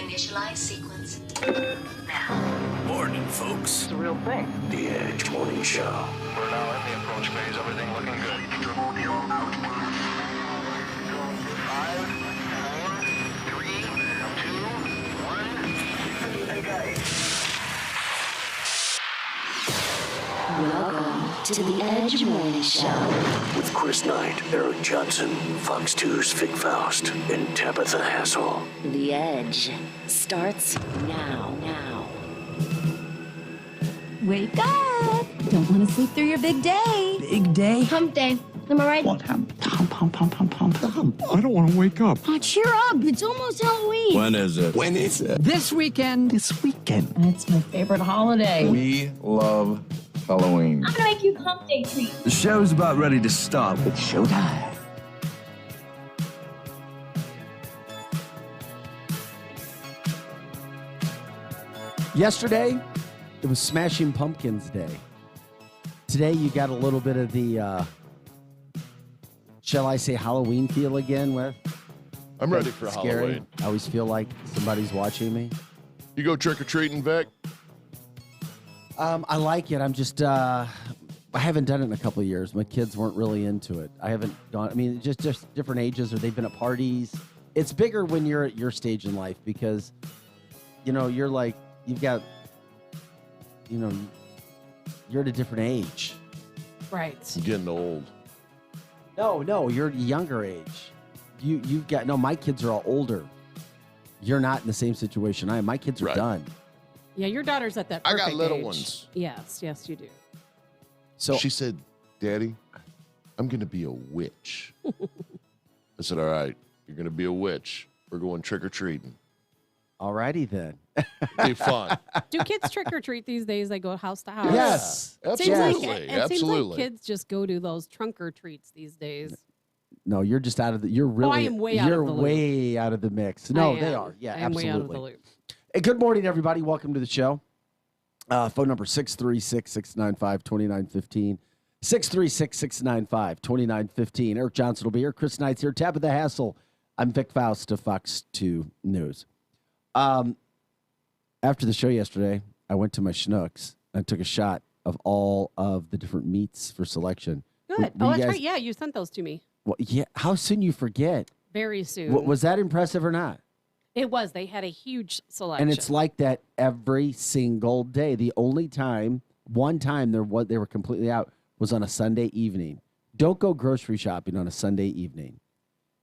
Initialize sequence now. Morning, folks. It's a real thing. The Edge Morning Show. We're now in the approach phase. Everything looking good. 5, 4, 3, 2, 1. I got it. Welcome to the Edge Morning Show. With Chris Knight, Eric Johnson, Fox 2's Faust, and Tabitha Hassell. The Edge starts now. Wake up! Don't want to sleep through your big day. Big day? Hump day. Am I right? What hump? Hump. I don't want to wake up. Oh, cheer up. It's almost Halloween. When is it? This weekend. And it's my favorite holiday. We love Halloween. I'm going to make you hump day treats. The show's about ready to start. It's showtime. Yesterday, it was Smashing Pumpkins Day. Today, you got a little bit of the, shall I say, Halloween feel again with? I'm ready for Scary. Halloween. I always feel like somebody's watching me. You go trick-or-treating, Vic? I like it. I'm just, I haven't done it in a couple of years. My kids weren't really into it. I haven't gone, I mean, just different ages, or they've been at parties. It's bigger when you're at your stage in life because, you know, you're like, you've got, you know, you're at a different age. Right. I'm getting old. No, you're at a younger age. You've got, no, my kids are all older. You're not in the same situation I am. My kids are Right. done. Yeah, your daughter's at that I perfect got little age. ones. Yes, you do. So She said, Daddy, I'm going to be a witch. I said, all right, you're going to be a witch. We're going trick-or-treating. alrighty then. Be fun. Do kids trick or treat these days? They go house to house. Yes. It seems Absolutely. like, it Absolutely. seems like kids just go to those trunk or treats these days. No, you're just out of the, you're really, I am way out of you're the loop. way out of the mix. No, I they am. are. Yeah, I am absolutely. way out of the loop. Hey, good morning, everybody. Welcome to the show. Phone number 636-695-2915. 636-695-2915. Eric Johnson will be here. Chris Knight's here. Tabitha Hassell. I'm Vic Faust of Fox 2 News. After the show yesterday, I went to my Schnucks and took a shot of all of the different meats for selection. Good. Were Oh, you that's guys- right. Yeah, you sent those to me Well, yeah. How soon you forget? very soon. Was that impressive or not? It was. They had a huge selection. And it's like that every single day. The only time, one time they were completely out was on a Sunday evening. Don't go grocery shopping on a Sunday evening.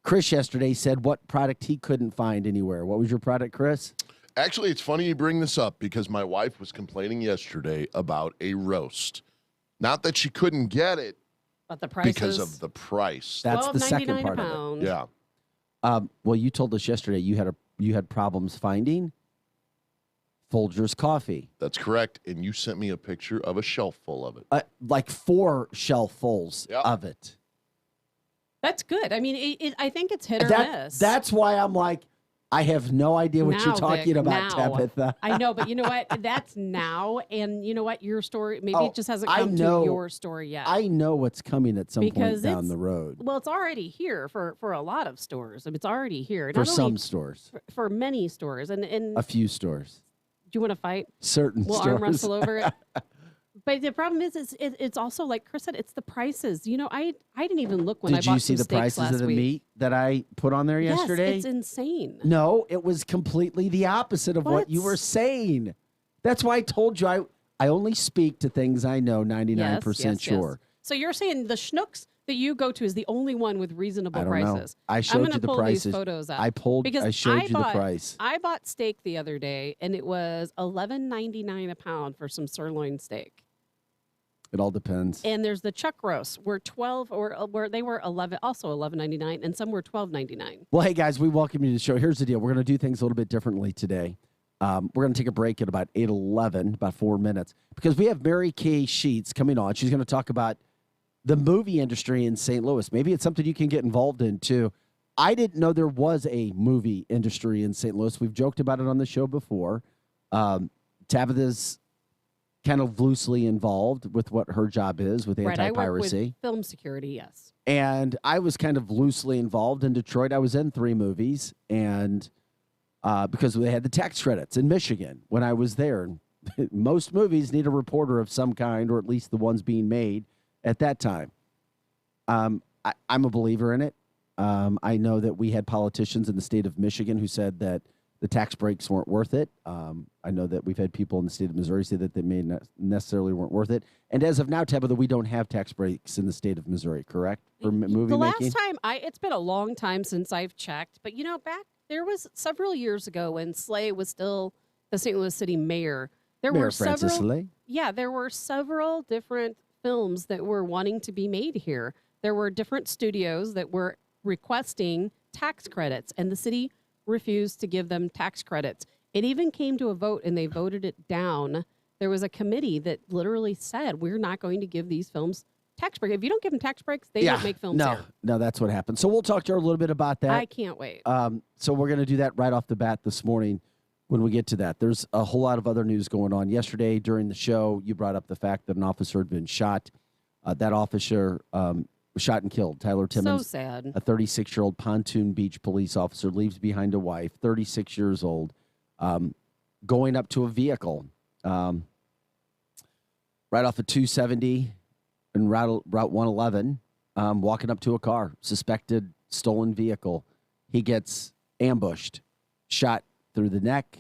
Chris yesterday said what product he couldn't find anywhere. What was your product, Chris? Actually, it's funny you bring this up because my wife was complaining yesterday about a roast. Not that she couldn't get it but the prices. because of the price. That's the second $12.99 part a of it. pound. Yeah. Well, you told us yesterday you had problems finding Folgers coffee. That's correct. And you sent me a picture of a shelf full of it. Like 4 shelffuls Yep. of it. That's good. I mean, I think it's hit or miss. That's why I'm like, I have no idea what Now, you're talking Vic, about, now. Tabitha. I know, but you know what? That's now. And you know what? Your story, maybe Oh, it just hasn't I come know. to your story yet. I know what's coming at some Because point down it's- the road. Well, it's already here for a lot of stores. I mean, it's already here. For Not some only stores, for many stores. And a few stores, do you want to fight? certain We'll stores. arm wrestle over it. But the problem is, it's also like Chris said, it's the prices. You know, I didn't even look when I Did bought you see some the steaks prices last of the week. meat that I put on there yesterday? Yes, it's insane. No, it was completely the opposite of what you were saying. That's why I told you I only speak to things I know 99% sure. So you're saying the Schnucks that you go to is the only one with reasonable I don't know. prices. I I'm showed gonna you the pull prices. These photos up I because showed you the bought- price. I bought steak the other day, and it was $11.99 a pound for some sirloin steak. It all depends. And there's the chuck roasts were 12 or where they were 11, also $11.99, and some were $12.99. Well, hey, guys, we welcome you to the show. Here's the deal. We're going to do things a little bit differently today. We're going to take a break at about 8:11, about 4 minutes, because we have Mary Kay Sheets coming on. She's going to talk about the movie industry in St. Louis. Maybe it's something you can get involved in, too. I didn't know there was a movie industry in St. Louis. We've joked about it on the show before. Tabitha's kind of loosely involved with what her job is with Right, I work anti-piracy. with film security, yes. And I was kind of loosely involved in Detroit. I was in 3 movies, and because they had the tax credits in Michigan when I was there. And most movies need a reporter of some kind, or at least the ones being made at that time. I'm a believer in it. I know that we had politicians in the state of Michigan who said that the tax breaks weren't worth it. I know that we've had people in the state of Missouri say that they may not necessarily weren't worth it. And as of now, Tabitha, we don't have tax breaks in the state of Missouri, correct? For movie The making? last time it's been a long time since I've checked, but back there was several years ago when Slay was still the St. Louis City mayor. There Mayor were Francis several, Slay. yeah, there were several different films that were wanting to be made here. There were different studios that were requesting tax credits, and the city refused to give them tax credits. It even came to a vote, and they voted it down. There was a committee that literally said, we're not going to give these films tax breaks. If you don't give them tax breaks, they don't make films here. No, that's what happened. So we'll talk to her a little bit about that. I can't wait. So we're going to do that right off the bat this morning when we get to that. There's a whole lot of other news going on. Yesterday during the show, you brought up the fact that an officer had been shot. That officer was shot and killed. Tyler Timmons, So sad. a 36-year-old Pontoon Beach police officer, leaves behind a wife, 36 years old, going up to a vehicle right off of 270 and Route 111, walking up to a car, suspected stolen vehicle. He gets ambushed, shot through the neck,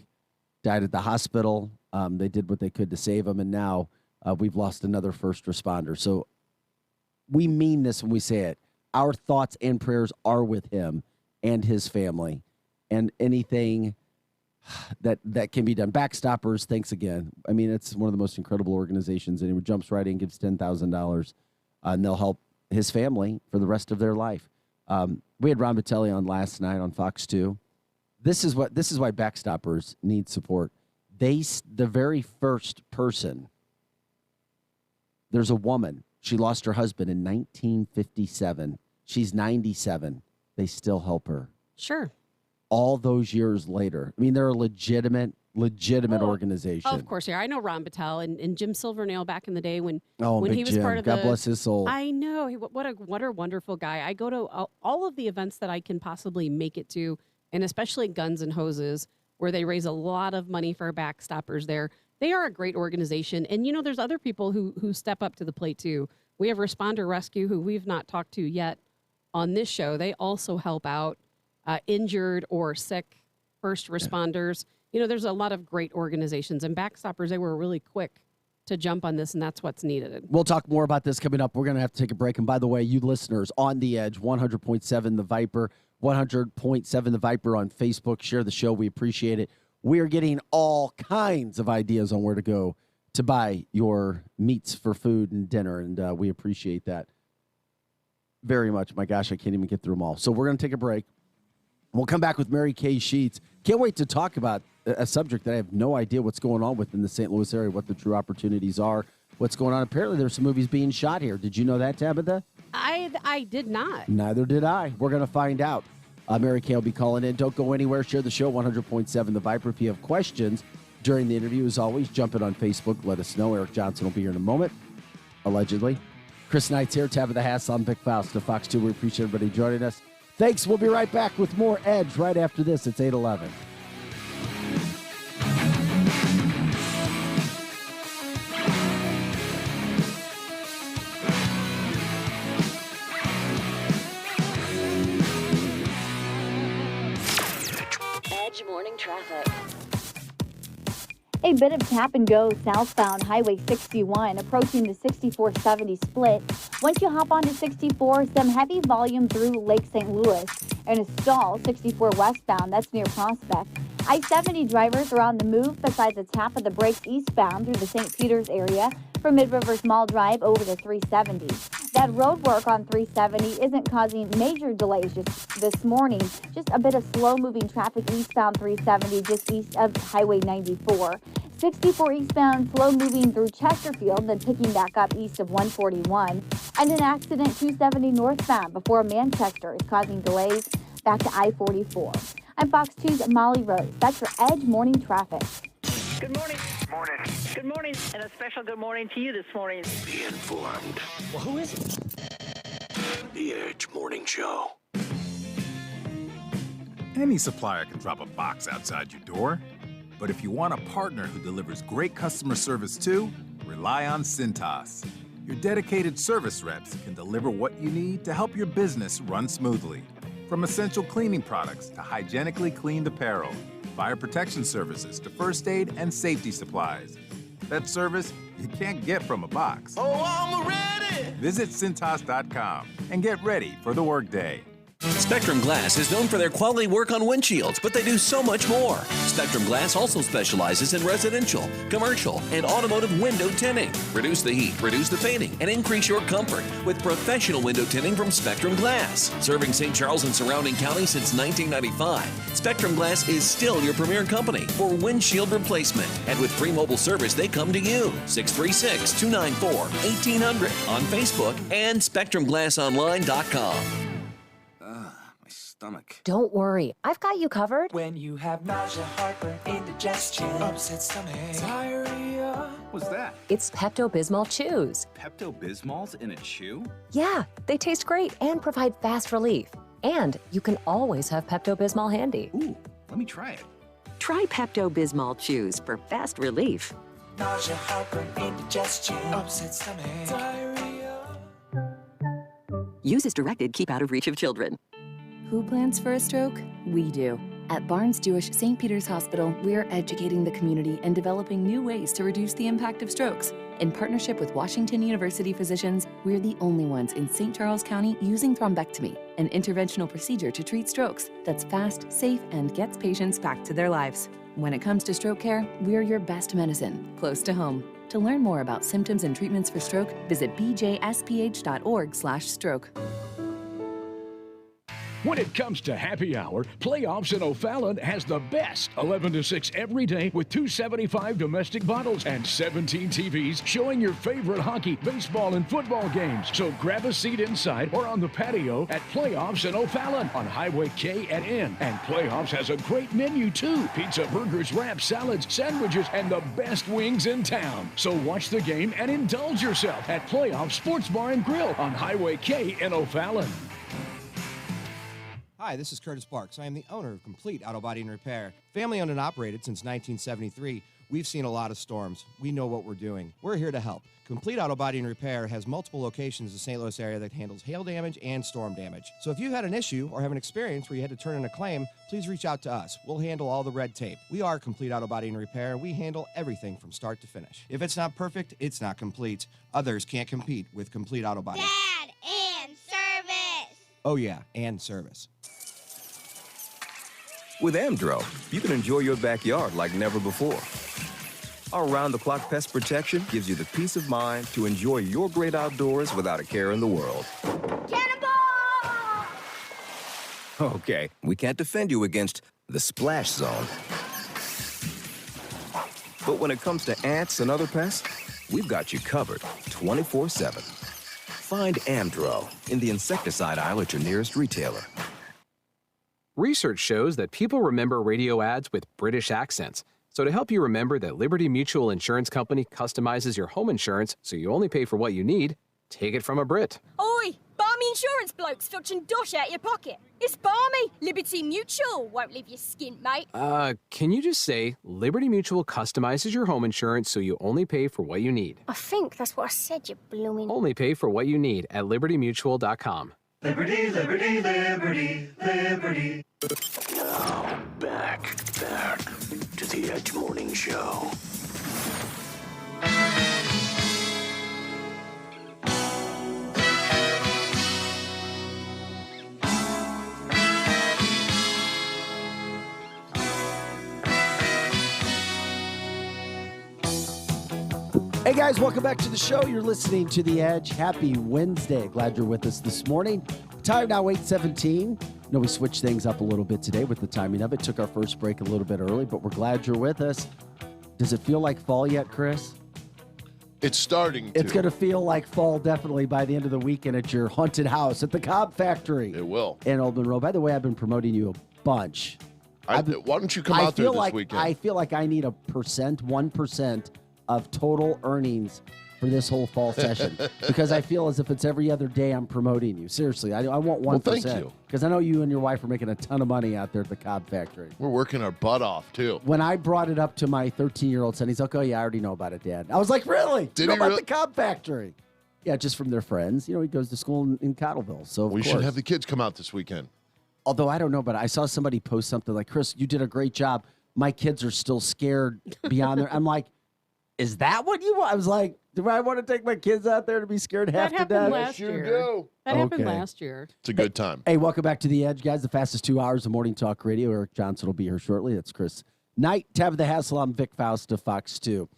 died at the hospital. They did what they could to save him, and now we've lost another first responder. So we mean this when we say it. Our thoughts and prayers are with him and his family, and anything that can be done. Backstoppers, thanks again. I mean, it's one of the most incredible organizations. Anyone jumps right in, gives $10,000, and they'll help his family for the rest of their life. We had Ron Vitelli on last night on Fox 2. This is why Backstoppers need support. The very first person. There's a woman. She lost her husband in 1957. She's 97. They still help her. Sure. All those years later. I mean, they're a legitimate organization. Of course, yeah. I know Ron Battelle and Jim Silvernail back in the day when Big he was Jim. part of God the. bless his soul. I know. What a wonderful guy. I go to all of the events that I can possibly make it to, and especially Guns and Hoses, where they raise a lot of money for Backstoppers there. They are a great organization. And, there's other people who step up to the plate, too. We have Responder Rescue, who we've not talked to yet on this show. They also help out injured or sick first responders. There's a lot of great organizations. And Backstoppers, they were really quick to jump on this, and that's what's needed. We'll talk more about this coming up. We're going to have to take a break. And by the way, you listeners, On the Edge, 100.7 The Viper, 100.7 The Viper on Facebook. Share the show. We appreciate it. We are getting all kinds of ideas on where to go to buy your meats for food and dinner, and we appreciate that very much. My gosh, I can't even get through them all. So we're going to take a break. We'll come back with Mary Kay Sheets. Can't wait to talk about a subject that I have no idea what's going on with in the St. Louis area, what the true opportunities are, what's going on. Apparently, there's some movies being shot here. Did you know that, Tabitha? I did not. Neither did I. We're going to find out. Mary Kay will be calling in. Don't go anywhere. Share the show, 100.7 The Viper. If you have questions during the interview, as always, jump in on Facebook. Let us know. Eric Johnson will be here in a moment, allegedly. Chris Knight's here. Tabitha Hassell. I'm Vic Faust of Fox 2. We appreciate everybody joining us. Thanks. We'll be right back with more Edge right after this. It's 8:11. Edge morning traffic. A bit of tap and go southbound Highway 61 approaching the 6470 split. Once you hop onto 64, some heavy volume through Lake St. Louis. And a stall 64 westbound, that's near Prospect. I-70 drivers are on the move besides a tap of the brakes eastbound through the St. Peters area from Mid-River Small Drive over to 370. That road work on 370 isn't causing major delays just this morning. Just a bit of slow-moving traffic eastbound 370 just east of Highway 94. 64 eastbound slow-moving through Chesterfield, then picking back up east of 141. And an accident 270 northbound before Manchester is causing delays back to I-44. I'm Fox 2's Molly Rose. That's your Edge morning traffic. Good morning. Morning. Good morning, and a special good morning to you this morning. Be informed. Well, who is it? The Edge Morning Show. Any supplier can drop a box outside your door. But if you want a partner who delivers great customer service too, rely on Cintas. Your dedicated service reps can deliver what you need to help your business run smoothly. From essential cleaning products to hygienically cleaned apparel, fire protection services to first aid and safety supplies. That service you can't get from a box. Oh, I'm ready! Visit Cintas.com and get ready for the workday. Spectrum Glass is known for their quality work on windshields, but they do so much more. Spectrum Glass also specializes in residential, commercial, and automotive window tinting. Reduce the heat, reduce the fading, and increase your comfort with professional window tinting from Spectrum Glass. Serving St. Charles and surrounding counties since 1995, Spectrum Glass is still your premier company for windshield replacement. And with free mobile service, they come to you. 636-294-1800 on Facebook and SpectrumGlassOnline.com. Stomach. Don't worry, I've got you covered. When you have nausea, heartburn, indigestion, upset stomach, diarrhea. What's that? It's Pepto-Bismol Chews. Pepto-Bismol's in a chew? Yeah, they taste great and provide fast relief. And you can always have Pepto-Bismol handy. Ooh, let me try it. Try Pepto-Bismol Chews for fast relief. Nausea, heartburn, indigestion, upset stomach, diarrhea. Use as directed. Keep out of reach of children. Who plans for a stroke? We do. At Barnes Jewish St. Peter's Hospital, we're educating the community and developing new ways to reduce the impact of strokes. In partnership with Washington University physicians, we're the only ones in St. Charles County using thrombectomy, an interventional procedure to treat strokes that's fast, safe, and gets patients back to their lives. When it comes to stroke care, we're your best medicine, close to home. To learn more about symptoms and treatments for stroke, visit bjsph.org/stroke. When it comes to happy hour, Playoffs in O'Fallon has the best 11 to 6 every day with 275 domestic bottles and 17 TVs showing your favorite hockey, baseball, and football games. So grab a seat inside or on the patio at Playoffs in O'Fallon on Highway K and N. And Playoffs has a great menu too. Pizza, burgers, wraps, salads, sandwiches, and the best wings in town. So watch the game and indulge yourself at Playoffs Sports Bar and Grill on Highway K in O'Fallon. Hi, this is Curtis Parks. I am the owner of Complete Auto Body and Repair. Family owned and operated since 1973. We've seen a lot of storms. We know what we're doing. We're here to help. Complete Auto Body and Repair has multiple locations in the St. Louis area that handles hail damage and storm damage. So if you've had an issue or have an experience where you had to turn in a claim, please reach out to us. We'll handle all the red tape. We are Complete Auto Body and Repair, and we handle everything from start to finish. If it's not perfect, it's not complete. Others can't compete with Complete Auto Body. Dad, and service! Oh yeah, and service. With Amdro, you can enjoy your backyard like never before. Our round-the-clock pest protection gives you the peace of mind to enjoy your great outdoors without a care in the world. Cannonball! Okay, we can't defend you against the splash zone. But when it comes to ants and other pests, we've got you covered 24/7. Find Amdro in the insecticide aisle at your nearest retailer. Research shows that people remember radio ads with British accents. So to help you remember that Liberty Mutual Insurance Company customizes your home insurance so you only pay for what you need, take it from a Brit. Oi, barmy insurance blokes fetching dosh out your pocket. It's barmy. Liberty Mutual won't leave you skint, mate. Can you just say Liberty Mutual customizes your home insurance so you only pay for what you need? I think that's what I said, you blooming... Only pay for what you need at libertymutual.com. Liberty, liberty, liberty, liberty. Now, back to the Edge Morning Show. Hey guys, welcome back to the show. You're listening to The Edge. Happy Wednesday. Glad you're with us this morning. Time now 8:17. No, we switched things up a little bit today with the timing of it. Took our first break a little bit early, but we're glad you're with us. Does it feel like fall yet, Chris? It's starting to. It's going to feel like fall definitely by the end of the weekend at your haunted house at the Cobb Factory. It will. In Old Monroe. By the way, I've been promoting you a bunch. Why don't you come out there this weekend? I feel like I need 1% of total earnings for this whole fall session because I feel as if it's every other day I'm promoting you. Seriously, I want 1%. Well, thank you. Because I know you and your wife are making a ton of money out there at the Cobb factory. We're working our butt off, too. When I brought it up to my 13-year-old son, he's like, oh, yeah, I already know about it, Dad. I was like, really? Did you know he about really? the Cobb factory? Yeah, just from their friends. You know, he goes to school in Cottleville. So We should have the kids come out this weekend. Although I don't know, but I saw somebody post something like, Chris, you did a great job. My kids are still scared beyond there. I'm like, is that what you want? I was like, do I want to take my kids out there to be scared half to death? That happened last year. That happened last year. It's a good time. Hey, welcome back to The Edge, guys. The fastest 2 hours of morning talk radio. Eric Johnson will be here shortly. That's Chris Knight, Tabitha Hassell. I'm Vic Faust of Fox 2.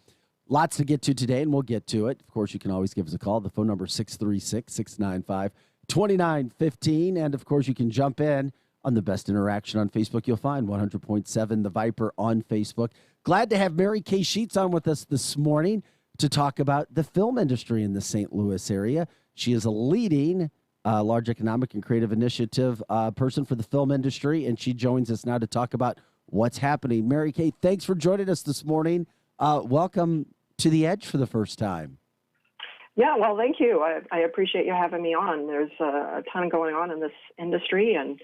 Lots to get to today, and we'll get to it. Of course, you can always give us a call. The phone number is 636-695-2915. And, of course, you can jump in on the best interaction on Facebook. You'll find 100.7 The Viper on Facebook. Glad to have Mary Kay Sheets on with us this morning to talk about the film industry in the St. Louis area. She is a leading large economic and creative initiative person for the film industry, and she joins us now to talk about what's happening. Mary Kay, thanks for joining us this morning. Welcome to The Edge for the first time. Yeah, well, thank you. I appreciate you having me on. There's a ton going on in this industry, and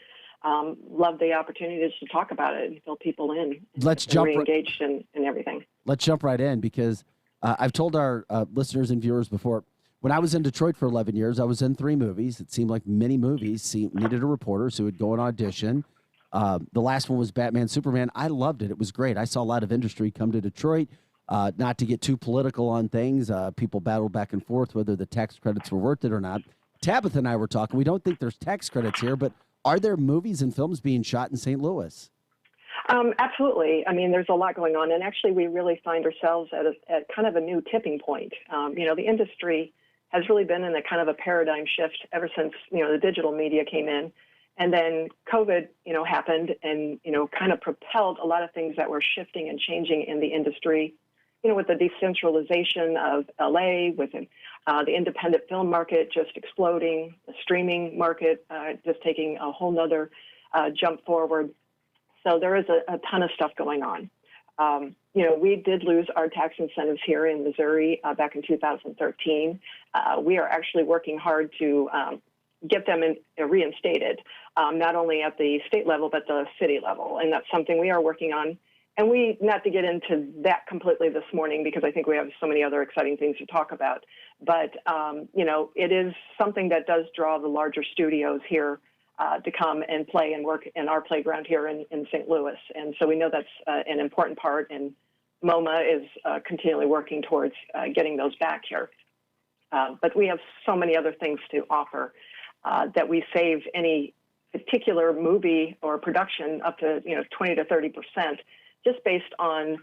love the opportunities to talk about it and fill people in. Let's and jump re-engaged in everything. Let's jump right in because I've told our listeners and viewers before, when I was in Detroit for 11 years, I was in 3 movies. It seemed like many movies needed a reporter, so would go and audition. The last one was Batman, Superman. I loved it. It was great. I saw a lot of industry come to Detroit. Not to get too political on things, people battled back and forth whether the tax credits were worth it or not. Tabitha and I were talking. We don't think there's tax credits here, but are there movies and films being shot in St. Louis? Absolutely. I mean, there's a lot going on, and actually we really find ourselves at kind of a new tipping point. The industry has really been in a kind of a paradigm shift ever since, the digital media came in. And then COVID, happened and, kind of propelled a lot of things that were shifting and changing in the industry, with the decentralization of LA, with the independent film market just exploding, the streaming market just taking a whole nother jump forward. So there is a ton of stuff going on. We did lose our tax incentives here in Missouri back in 2013. We are actually working hard to get them reinstated, not only at the state level, but the city level. And that's something we are working on. And not to get into that completely this morning, because I think we have so many other exciting things to talk about. But, it is something that does draw the larger studios here to come and play and work in our playground here in St. Louis. And so we know that's an important part, and MoMA is continually working towards getting those back here. But we have so many other things to offer that we save any particular movie or production up to 20 to 30%, just based on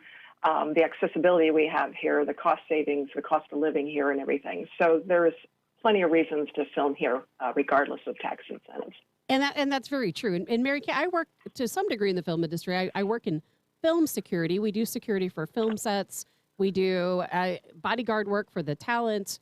the accessibility we have here, the cost savings, the cost of living here, and everything. So there's plenty of reasons to film here, regardless of tax incentives. And that's very true. And Mary Kay, I work to some degree in the film industry. I work in film security. We do security for film sets. We do bodyguard work for the talent.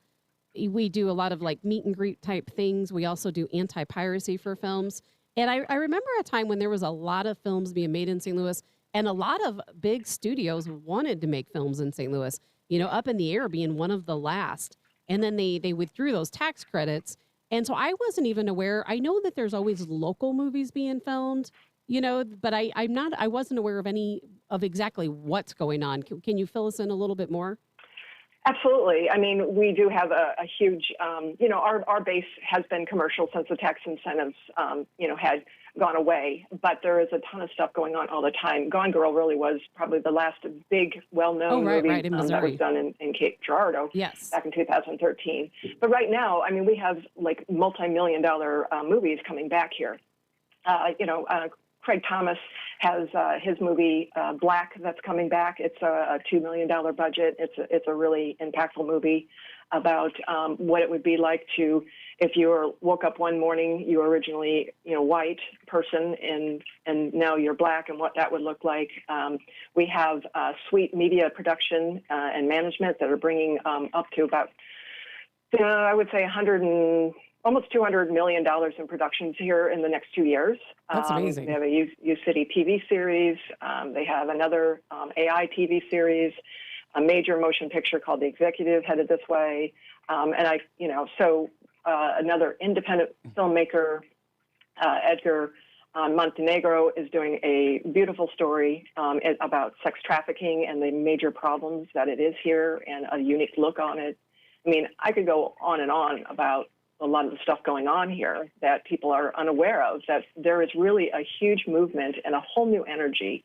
We do a lot of like meet and greet type things. We also do anti-piracy for films. And I remember a time when there was a lot of films being made in St. Louis, and a lot of big studios wanted to make films in St. Louis, Up in the Air being one of the last. And then they withdrew those tax credits. And so I wasn't even aware. I know that there's always local movies being filmed, but I wasn't aware of any of exactly what's going on. Can you fill us in a little bit more? Absolutely. I mean, we do have a huge, our base has been commercial since the tax incentives, had gone away, but there is a ton of stuff going on all the time. Gone Girl really was probably the last big, well-known movie in that was done in Cape Girardeau back in 2013. But right now, I mean, we have like multi-million-dollar movies coming back here. Craig Thomas has his movie Black that's coming back. It's a $2 million budget. It's a really impactful movie about what it would be like to, if you woke up one morning, you were originally white person and now you're black, and what that would look like. We have Sweet Media Production and Management that are bringing up to about, I would say almost $200 million in productions here in the next 2 years. That's amazing. They have a U City TV series. They have another AI TV series. a major motion picture called The Executive headed this way. Another independent filmmaker, Edgar Montenegro, is doing a beautiful story about sex trafficking and the major problems that it is here and a unique look on it. I mean, I could go on and on about a lot of the stuff going on here that people are unaware of, that there is really a huge movement and a whole new energy.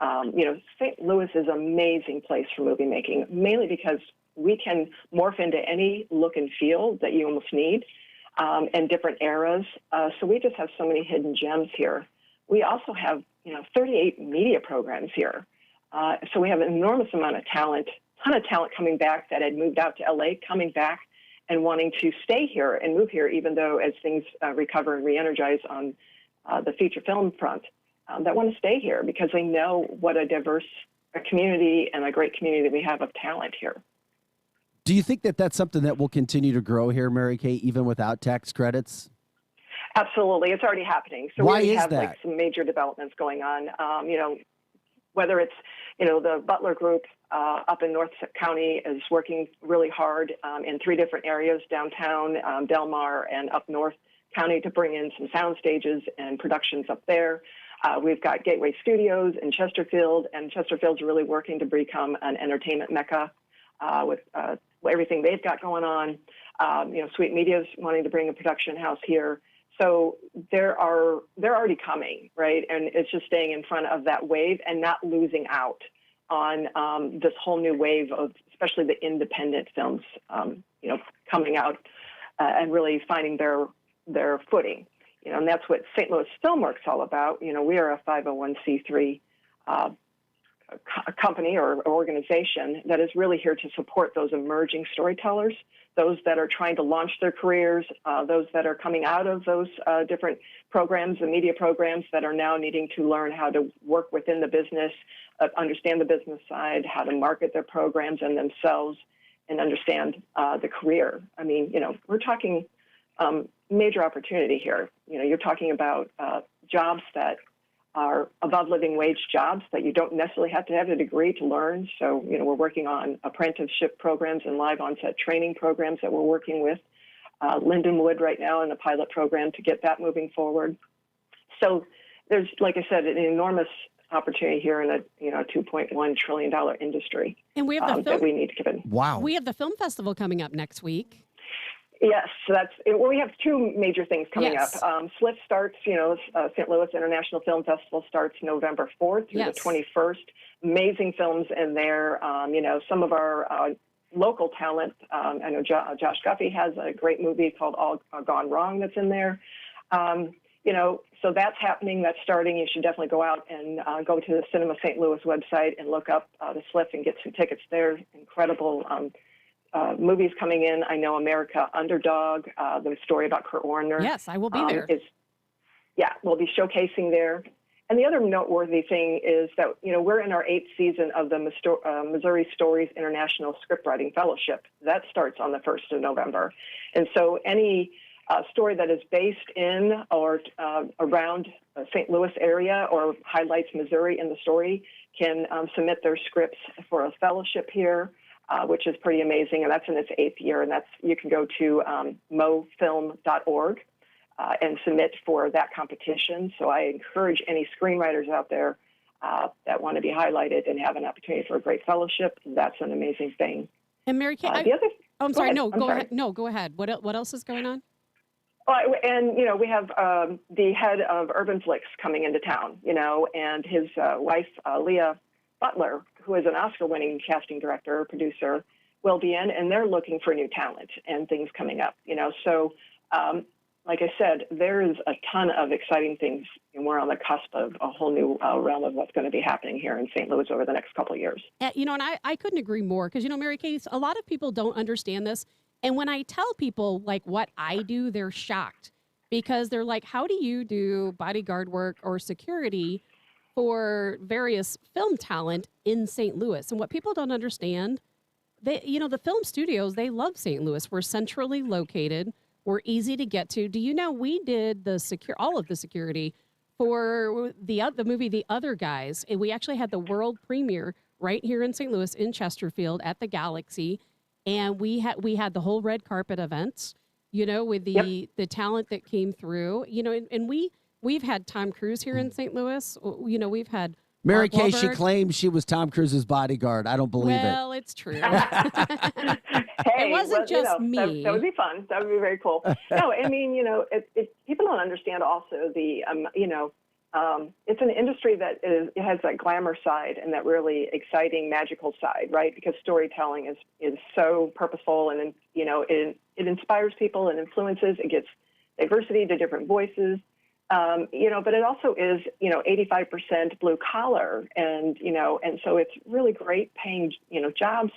St. Louis is an amazing place for movie making, mainly because we can morph into any look and feel that you almost need and different eras. So we just have so many hidden gems here. We also have, 38 media programs here. So we have an enormous amount of talent, ton of talent coming back that had moved out to LA, coming back and wanting to stay here and move here, even though as things recover and re-energize on the feature film front, that want to stay here because they know what a diverse community and a great community that we have of talent here. Do you think that that's something that will continue to grow here, Mary Kay, even without tax credits? Absolutely. It's already happening. So Why we is have that? some major developments going on, whether it's, the Butler Group up in North County is working really hard in 3 different areas, downtown, Del Mar, and up North County to bring in some sound stages and productions up there. We've got Gateway Studios in Chesterfield, and Chesterfield's really working to become an entertainment mecca with everything they've got going on. Sweet Media's wanting to bring a production house here. So they're already coming, right? And it's just staying in front of that wave and not losing out on this whole new wave of, especially the independent films, coming out and really finding their footing. And that's what St. Louis Filmworks all about. We are a 501c3 company or organization that is really here to support those emerging storytellers, those that are trying to launch their careers, those that are coming out of those different programs and media programs that are now needing to learn how to work within the business, understand the business side, how to market their programs and themselves, and understand the career. I mean, we're talking major opportunity here. You're talking about jobs that are above living wage jobs that you don't necessarily have to have a degree to learn. So, we're working on apprenticeship programs and live onset training programs that we're working with Lindenwood right now in the pilot program to get that moving forward. So there's, like I said, an enormous opportunity here in a $2.1 trillion industry. And we have the that we need to give in. Wow. We have the film festival coming up next week. Yes, so we have 2 major things coming up. SLIF starts, St. Louis International Film Festival starts November 4th through the 21st. Amazing films in there. Some of our local talent. I know Josh Guffey has a great movie called All Gone Wrong that's in there. So that's happening. That's starting. You should definitely go out and go to the Cinema St. Louis website and look up the SLIF and get some tickets there. Incredible movies coming in. I know America Underdog, the story about Kurt Warner. Yes, I will be there. We'll be showcasing there. And the other noteworthy thing is that, we're in our 8th season of the Missouri Stories International Scriptwriting Fellowship. That starts on the 1st of November. And so any story that is based in or around St. Louis area or highlights Missouri in the story can submit their scripts for a fellowship here. Which is pretty amazing, and that's in its 8th year. And you can go to mofilm.org and submit for that competition. So I encourage any screenwriters out there that want to be highlighted and have an opportunity for a great fellowship. That's an amazing thing. And Mary Kay, I'm sorry. Go ahead. No, go ahead. What else is going on? We have the head of Urban Flicks coming into town, and his wife, Leah Butler, who is an Oscar-winning casting director, producer, will be in, and they're looking for new talent and things coming up, So, like I said, there is a ton of exciting things, and we're on the cusp of a whole new realm of what's going to be happening here in St. Louis over the next couple of years. And I couldn't agree more because, Mary Kay, a lot of people don't understand this. And when I tell people, like, what I do, they're shocked because they're like, how do you do bodyguard work or security for various film talent in St. Louis? And what people don't understand, the film studios, they love St. Louis. We're centrally located. We're easy to get to. Do you know we did all of the security for the movie The Other Guys, and we actually had the world premiere right here in St. Louis in Chesterfield at the Galaxy, and we had the whole red carpet event, with the talent that came through, and we've had Tom Cruise here in St. Louis. We've had Mary Mark Kay, she Wahlberg. claims she was Tom Cruise's bodyguard. I don't believe it. Well, it's true. Hey, It wasn't just me. That would be fun. That would be very cool. No, I mean, people don't understand also the, it's an industry that it has that glamour side and that really exciting, magical side, right? Because storytelling is so purposeful and, it inspires people and influences. It gets diversity to different voices. But it also is, 85% blue collar and so it's really great paying, jobs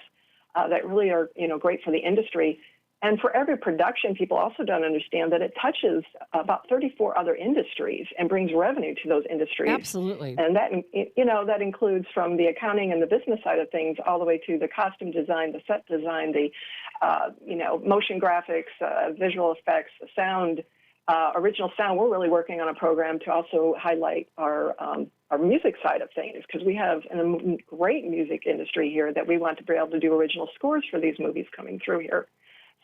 that really are, great for the industry. And for every production, people also don't understand that it touches about 34 other industries and brings revenue to those industries. Absolutely. And that includes from the accounting and the business side of things all the way to the costume design, the set design, the, motion graphics, visual effects, the sound, original sound. We're really working on a program to also highlight our music side of things because we have a great music industry here that we want to be able to do original scores for these movies coming through here.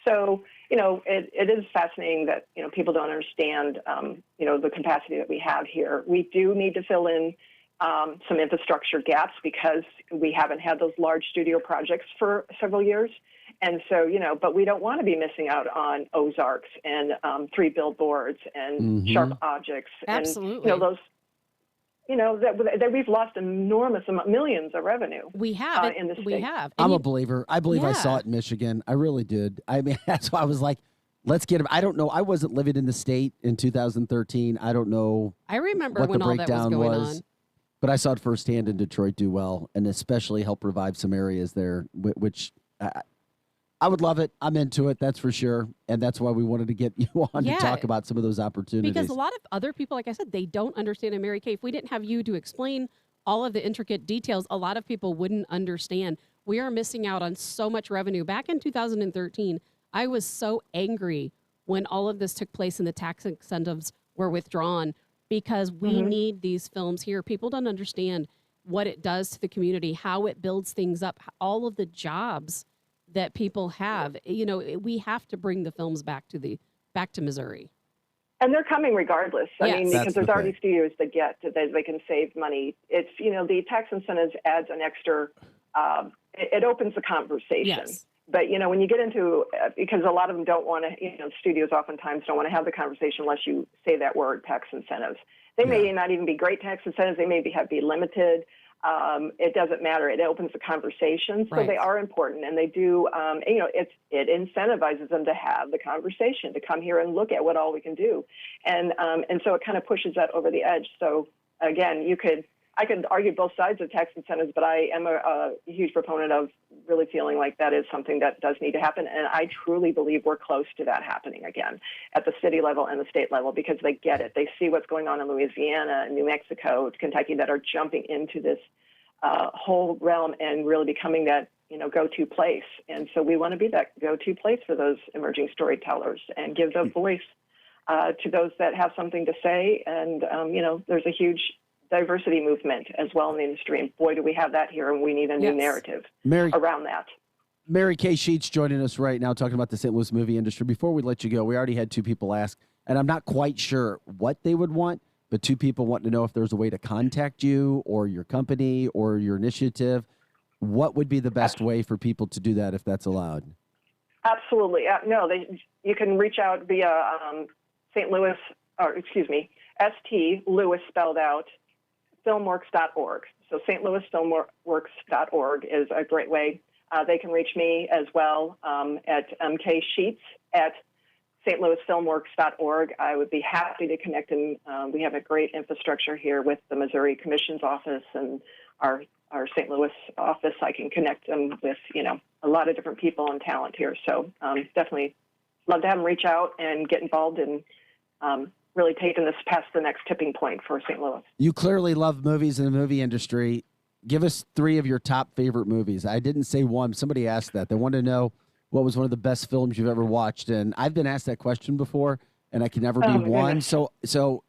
So, it is fascinating that, people don't understand, the capacity that we have here. We do need to fill in some infrastructure gaps because we haven't had those large studio projects for several years. And so, but we don't want to be missing out on Ozarks and 3 Billboards and Sharp Objects. Absolutely. And, those, that we've lost enormous millions of revenue. We have. In the state. We have. I'm a believer. I believe I saw it in Michigan. I really did. I mean, that's why I was like, let's get him. I don't know. I wasn't living in the state in 2013. I don't know. I remember what when the all that was breakdown going was. on. But I saw it firsthand in Detroit do well, and especially help revive some areas there, which I would love it. I'm into it, that's for sure. And that's why we wanted to get you on to talk about some of those opportunities. Because a lot of other people, like I said, they don't understand. And Mary Kay, if we didn't have you to explain all of the intricate details, a lot of people wouldn't understand. We are missing out on so much revenue. Back in 2013, I was so angry when all of this took place and the tax incentives were withdrawn because we need these films here. People don't understand what it does to the community, how it builds things up, all of the jobs that people have. We have to bring the films back to Missouri. And they're coming regardless. I mean, because there's already studios that they can save money. It's, the tax incentives adds an extra, it opens the conversation. Yes. But, when you get into, because a lot of them don't want to, studios oftentimes don't want to have the conversation unless you say that word, tax incentives. They may not even be great tax incentives. They may be limited. It doesn't matter. It opens the conversation. So they are important. And they do, it incentivizes them to have the conversation, to come here and look at what all we can do. And so it kind of pushes that over the edge. So, again, I could argue both sides of tax incentives, but I am a huge proponent of really feeling like that is something that does need to happen. And I truly believe we're close to that happening again at the city level and the state level because they get it. They see what's going on in Louisiana, New Mexico, Kentucky that are jumping into this whole realm and really becoming that, go-to place. And so we want to be that go-to place for those emerging storytellers and give the voice to those that have something to say. And, there's a huge diversity movement as well in the industry. And boy, do we have that here, and we need a new narrative around that. Mary Kay Sheets joining us right now talking about the St. Louis movie industry. Before we let you go, we already had 2 people ask, and I'm not quite sure what they would want, but 2 people want to know if there's a way to contact you or your company or your initiative. What would be the best way for people to do that if that's allowed? Absolutely. You can reach out via St. Louis, ST Louis spelled out, filmworks.org. So St. Louis filmworks.org is a great way. They can reach me as well at mksheets at stlouisfilmworks.org. I would be happy to connect, and we have a great infrastructure here with the Missouri Commission's office and our St. Louis office. I can connect them with, a lot of different people and talent here. So definitely love to have them reach out and get involved in really taking this past the next tipping point for St. Louis. You clearly love movies in the movie industry. Give us 3 of your top favorite movies. I didn't say one. Somebody asked that. They want to know what was one of the best films you've ever watched. And I've been asked that question before, and I can never be one. So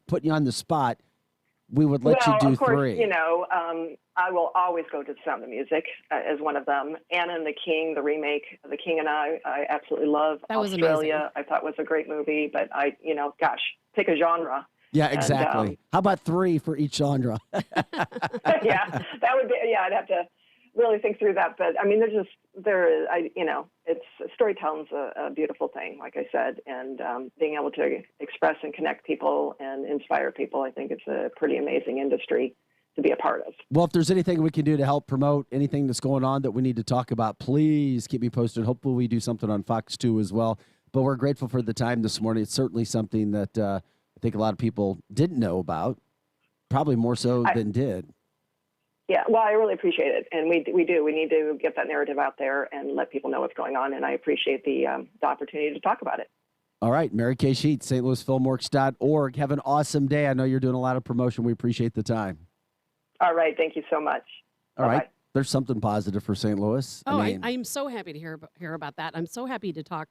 putting you on the spot, we would let you do of course, 3. you know, I will always go to The Sound of Music as one of them. Anna and the King, the remake of The King and I absolutely love. That was Australia, amazing. I thought was a great movie, but pick a genre. Yeah, exactly. And, How about 3 for each genre? yeah, that would be. Yeah, I'd have to really think through that. But I mean, storytelling's a beautiful thing, like I said, and being able to express and connect people and inspire people, I think it's a pretty amazing industry to be a part of. Well, if there's anything we can do to help promote anything that's going on that we need to talk about, please keep me posted. Hopefully we do something on Fox 2 as well. But we're grateful for the time this morning. It's certainly something that I think a lot of people didn't know about, probably more so than did. Yeah, well, I really appreciate it, and we do. We need to get that narrative out there and let people know what's going on, and I appreciate the opportunity to talk about it. All right, Mary Kay Sheets, stlouisfilmworks.org. Have an awesome day. I know you're doing a lot of promotion. We appreciate the time. All right, thank you so much. All Bye-bye. right, there's something positive for St. Louis. I'm so happy to hear about that. I'm so happy to talk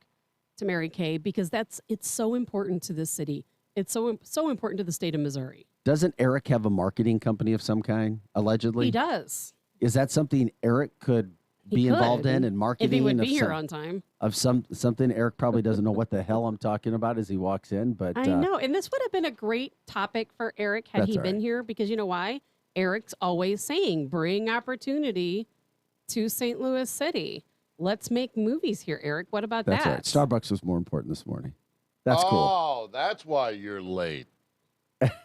to Mary Kay because it's so important to this city. It's so important to the state of Missouri. Doesn't Eric have a marketing company of some kind, allegedly? He does. Is that something Eric could be involved in marketing? If he would be here on time. Of something Eric probably doesn't know what the hell I'm talking about as he walks in. But I know, and this would have been a great topic for Eric had he been here, because you know why? Eric's always saying, bring opportunity to St. Louis City. Let's make movies here, Eric. What about that's that? right. Starbucks was more important this morning. That's cool. Oh, that's why you're late.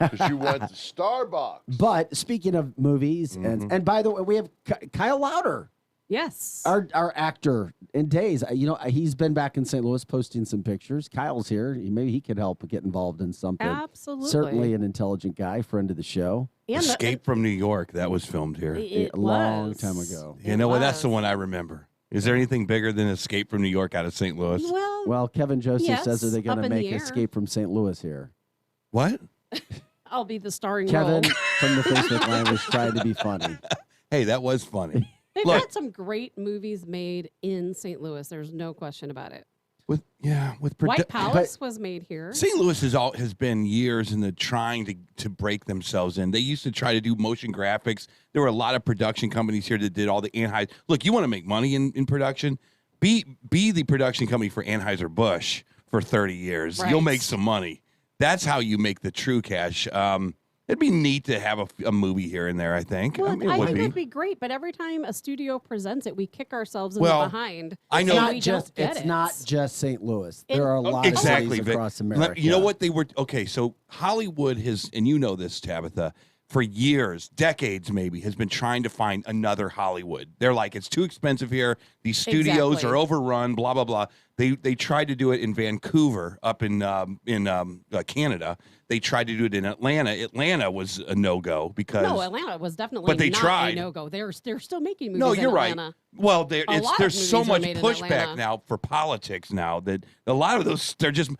Because you went to Starbucks. But speaking of movies, and by the way, we have Kyle Louder. Yes. Our actor in days. He's been back in St. Louis posting some pictures. Kyle's here. Maybe he could help get involved in something. Absolutely. Certainly an intelligent guy, friend of the show. And Escape from New York. That was filmed here. A long time ago. You know what? That's the one I remember. Is there anything bigger than Escape from New York out of St. Louis? Well, Kevin Joseph says, are they going up to in the make air. Escape from St. Louis here? What? I'll be the starring Kevin role. from the Facebook line was trying to be funny. Hey, that was funny. They've Look, got some great movies made in St. Louis. There's no question about it. with White Palace was made here. St. Louis has been years in the trying to break themselves in. They used to try to do motion graphics. There were a lot of production companies here that did all the Anheuser. Look, you want to make money in production? Be the production company for Anheuser-Busch for 30 years. Right. You'll make some money. That's how you make the true cash. It'd be neat to have a movie here and there, I think. Well, I mean, it I would think be. it'd be great, but every time a studio presents it, we kick ourselves in the behind. I know. It's not just St. Louis. There are a lot of exactly, cities Vic. across America. You know what they were? Okay, so Hollywood has, and you know this, Tabitha, for years, decades maybe, has been trying to find another Hollywood. They're like, it's too expensive here. These studios Exactly. are overrun. Blah blah blah. They tried to do it in Vancouver, up in Canada. They tried to do it in Atlanta. Atlanta was a no-go because Atlanta was definitely But they not tried. a no-go. They're still making movies no, in you're Atlanta. right. Well, there's so movies are much made in pushback Atlanta. now for politics now that a lot of those they're just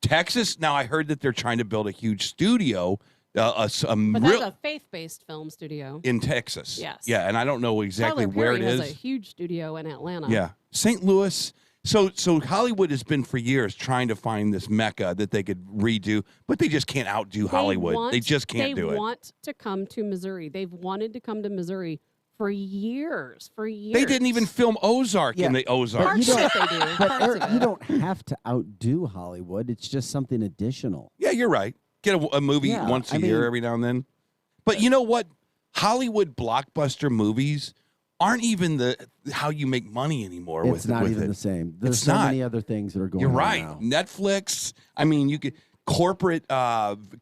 Texas. Now I heard that they're trying to build a huge studio, But that's a faith-based film studio. in Texas. Yes. Yeah, and I don't know exactly Tyler where Perry it has is. a huge studio in Atlanta. Yeah, St. Louis. So Hollywood has been for years trying to find this mecca that they could redo, but they just can't outdo Hollywood. They just can't do it. They want to come to Missouri. They've wanted to come to Missouri for years. They didn't even film Ozark in the Ozarks. But Eric, you don't have to outdo Hollywood. It's just something additional. Yeah, you're right. Get a movie Yeah, once a I year mean- every now and then. But you know what? Hollywood blockbuster movies aren't even how you make money anymore. It's not even it. the same. There's It's so not. many other things that are going You're on right. now. Netflix. I mean, you could corporate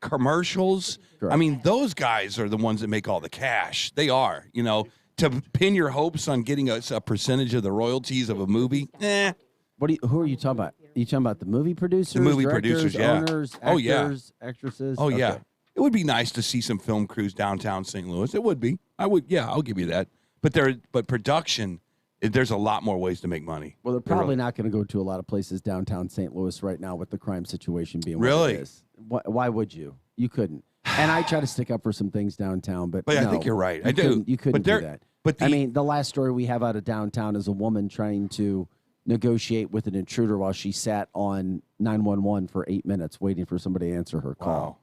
commercials. Correct. I mean, those guys are the ones that make all the cash. They are. You know, to pin your hopes on getting a percentage of the royalties of a movie. Who are you talking about? Are you talking about the movie producers? The movie directors, producers, yeah. Owners, Oh, yeah. actors, actresses? Oh yeah, Okay. it would be nice to see some film crews downtown St. Louis. It would be. I would. Yeah, I'll give you that. But production, there's a lot more ways to make money. Well, they're probably not going to go to a lot of places downtown St. Louis right now with the crime situation being Really? what it is. Why would you? You couldn't. And I try to stick up for some things downtown, but I no, think you're right. I you do. couldn't- You couldn't But do there- that. but I mean, the last story we have out of downtown is a woman trying to negotiate with an intruder while she sat on 911 for 8 minutes waiting for somebody to answer her call. Wow.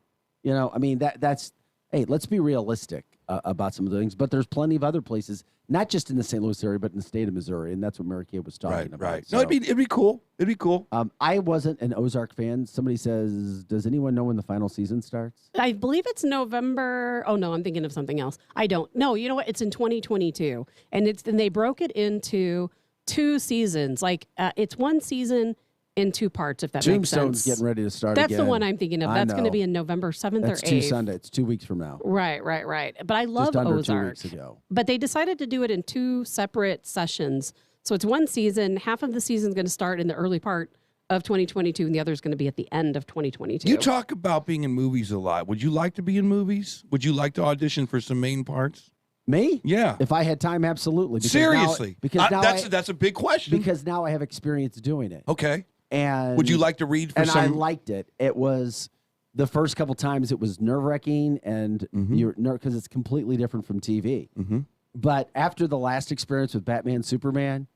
You know, I mean that's hey, let's be realistic about some of the things. But there's plenty of other places, not just in the St. Louis area, but in the state of Missouri, and that's what Mary Kay was talking about. Right. So, No, it'd be cool. It'd be cool. I wasn't an Ozark fan. Somebody says, does anyone know when the final season starts? I believe it's November. Oh no, I'm thinking of something else. I don't. No, you know what? It's in 2022, and they broke it into 2 seasons. Like it's 1 season in 2 parts. If that makes sense. Tombstone's getting ready to start. That's again. the one I'm thinking of. That's going to be in November 7th That's or 8th. Sunday. It's 2 weeks from now. Right. But I love Just under Ozark. 2 weeks ago. But they decided to do it in 2 separate sessions. So it's 1 season. Half of the season is going to start in the early part of 2022, and the other is going to be at the end of 2022. You talk about being in movies a lot. Would you like to be in movies? Would you like to audition for some main parts? Me? Yeah. If I had time, absolutely. Because Seriously. Now, That's a big question. Because now I have experience doing it. Okay. And would you like to read for some? And I liked it. It was the first couple times it was nerve-wracking, and you're because it's completely different from TV. But after the last experience with Batman, Superman,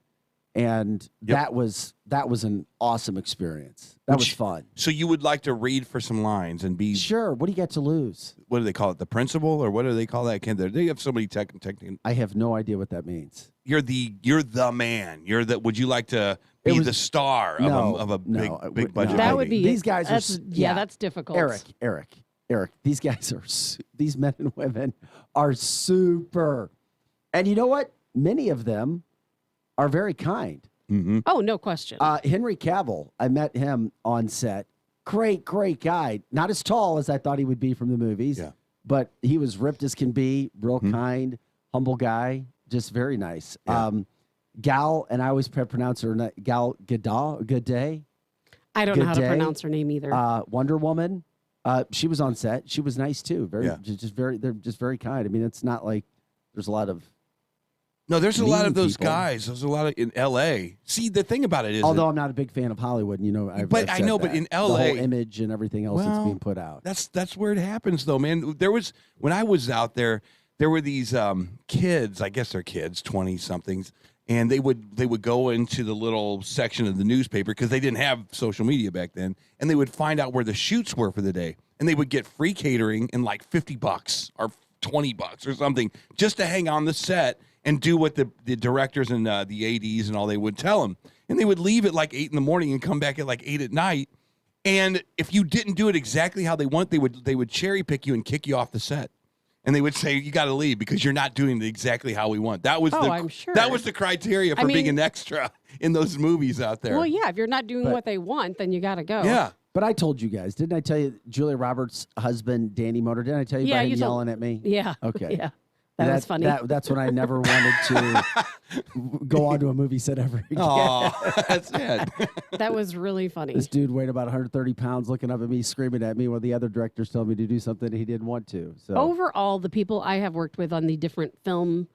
and that was an awesome experience. That was fun. So you would like to read for some lines and be sure. What do you got to lose? What do they call it? The principal, or what do they call that? They have so many technical. I have no idea what that means. You're the man. Would you like to be the star of a big budget? That movie? would be. These guys are. That's difficult. Eric. These guys these men and women are super. And you know what? Many of them are very kind. Oh, no question. Henry Cavill, I met him on set. Great guy. Not as tall as I thought he would be from the movies, but he was ripped as can be, real kind, humble guy, just very nice. Gal, and I always pronounce her Gal Gadot. I don't know how to pronounce her name either. Wonder Woman. She was on set. She was nice too. They're just very kind. I mean, it's not like there's a lot of. No, there's a lot of those people. guys. There's a lot of in L.A. See, the thing about it is, although I'm not a big fan of Hollywood, you know, but in L.A., the whole image and everything else that's being put out. That's where it happens, though, man. When I was out there were these kids. I guess they're kids, 20-somethings, and they would go into the little section of the newspaper because they didn't have social media back then, and they would find out where the shoots were for the day, and they would get free catering and like $50 or $20 or something just to hang on the set and do what the directors and the ADs and all they would tell them. And they would leave at like 8 in the morning and come back at like 8 at night. And if you didn't do it exactly how they want, they would cherry pick you and kick you off the set. And they would say, you got to leave because you're not doing it exactly how we want. That was I'm sure. That was the criteria for being an extra in those movies out there. Well, yeah, if you're not doing what they want, then you got to go. Yeah. But I told you guys, didn't I tell you Julia Roberts' husband, Danny Motor, didn't I tell you about him yelling at me? Yeah. Okay. Yeah. That was funny. That's when I never wanted to go on to a movie set ever again. Oh, that's it. That was really funny. This dude weighed about 130 pounds looking up at me, screaming at me while the other directors told me to do something he didn't want to. So overall, the people I have worked with on the different film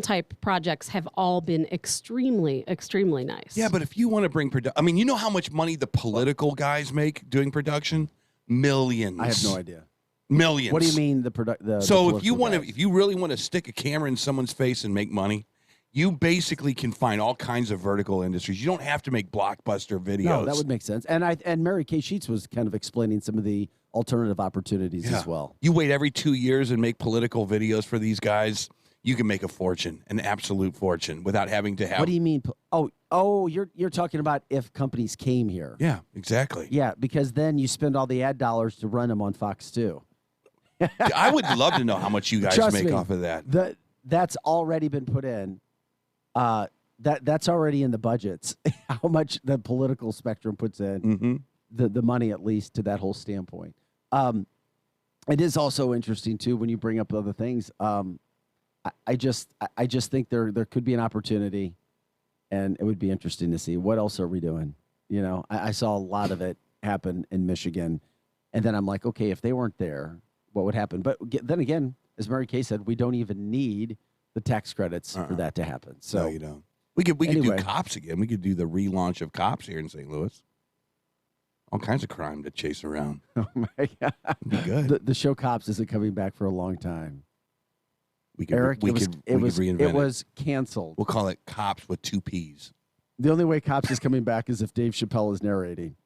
type projects have all been extremely nice. Yeah, but if you want to bring I mean, you know how much money the political guys make doing production? Millions. I have no idea. Millions. What do you mean So if you really want to stick a camera in someone's face and make money, you basically can find all kinds of vertical industries. You don't have to make blockbuster videos. No, that would make sense. And Mary Kay Sheets was kind of explaining some of the alternative opportunities as well. You wait every 2 years and make political videos for these guys. You can make a fortune, an absolute fortune, without having to have. What do you mean? You're talking about if companies came here. Yeah, exactly. Yeah, because then you spend all the ad dollars to run them on Fox 2. I would love to know how much you guys make off of that. That's already been put in. That's already in the budgets. How much the political spectrum puts in, the money at least to that whole standpoint. It is also interesting too when you bring up other things. I just think there could be an opportunity, and it would be interesting to see what else are we doing. You know, I saw a lot of it happen in Michigan, and then I'm like, okay, if they weren't there, what would happen? But then again, as Mary Kay said, we don't even need the tax credits for that to happen. So no, you don't. We could do Cops again. We could do the relaunch of Cops here in St. Louis. All kinds of crime to chase around. Oh my God, be good. The show Cops isn't coming back for a long time. Eric, it was canceled. We'll call it Cops with 2 P's. The only way Cops is coming back is if Dave Chappelle is narrating.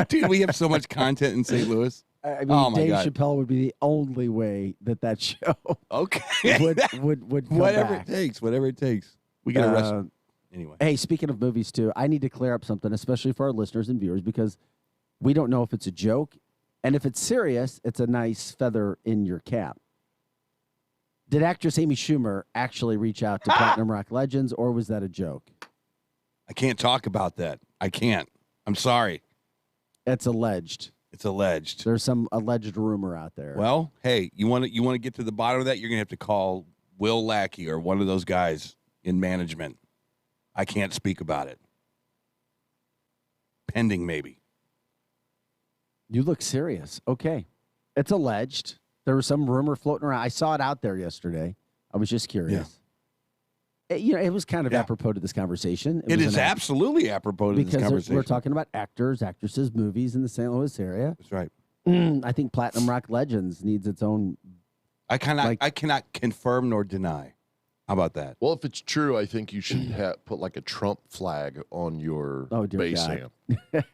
Dude, we have so much content in St. Louis. I mean, Oh, my Dave God. Chappelle would be the only way that show Okay. would come Whatever back. it takes. Whatever it takes. We got to rest. Anyway. Hey, speaking of movies, too, I need to clear up something, especially for our listeners and viewers, because we don't know if it's a joke. And if it's serious, it's a nice feather in your cap. Did actress Amy Schumer actually reach out to Platinum Rock Legends, or was that a joke? I can't talk about that. I can't. I'm sorry. It's alleged. It's alleged. There's some alleged rumor out there. Well, hey, you want to get to the bottom of that? You're going to have to call Will Lackey or one of those guys in management. I can't speak about it. Pending, maybe. You look serious. Okay. It's alleged. There was some rumor floating around. I saw it out there yesterday. I was just curious. Yeah. It was kind of apropos to this conversation. It is absolutely apropos to this because conversation. we're talking about actors, actresses, movies in the St. Louis area. That's right. I think Platinum Rock Legends needs its own. I cannot confirm nor deny. How about that? Well, if it's true, I think you should put like a Trump flag on your base God. amp.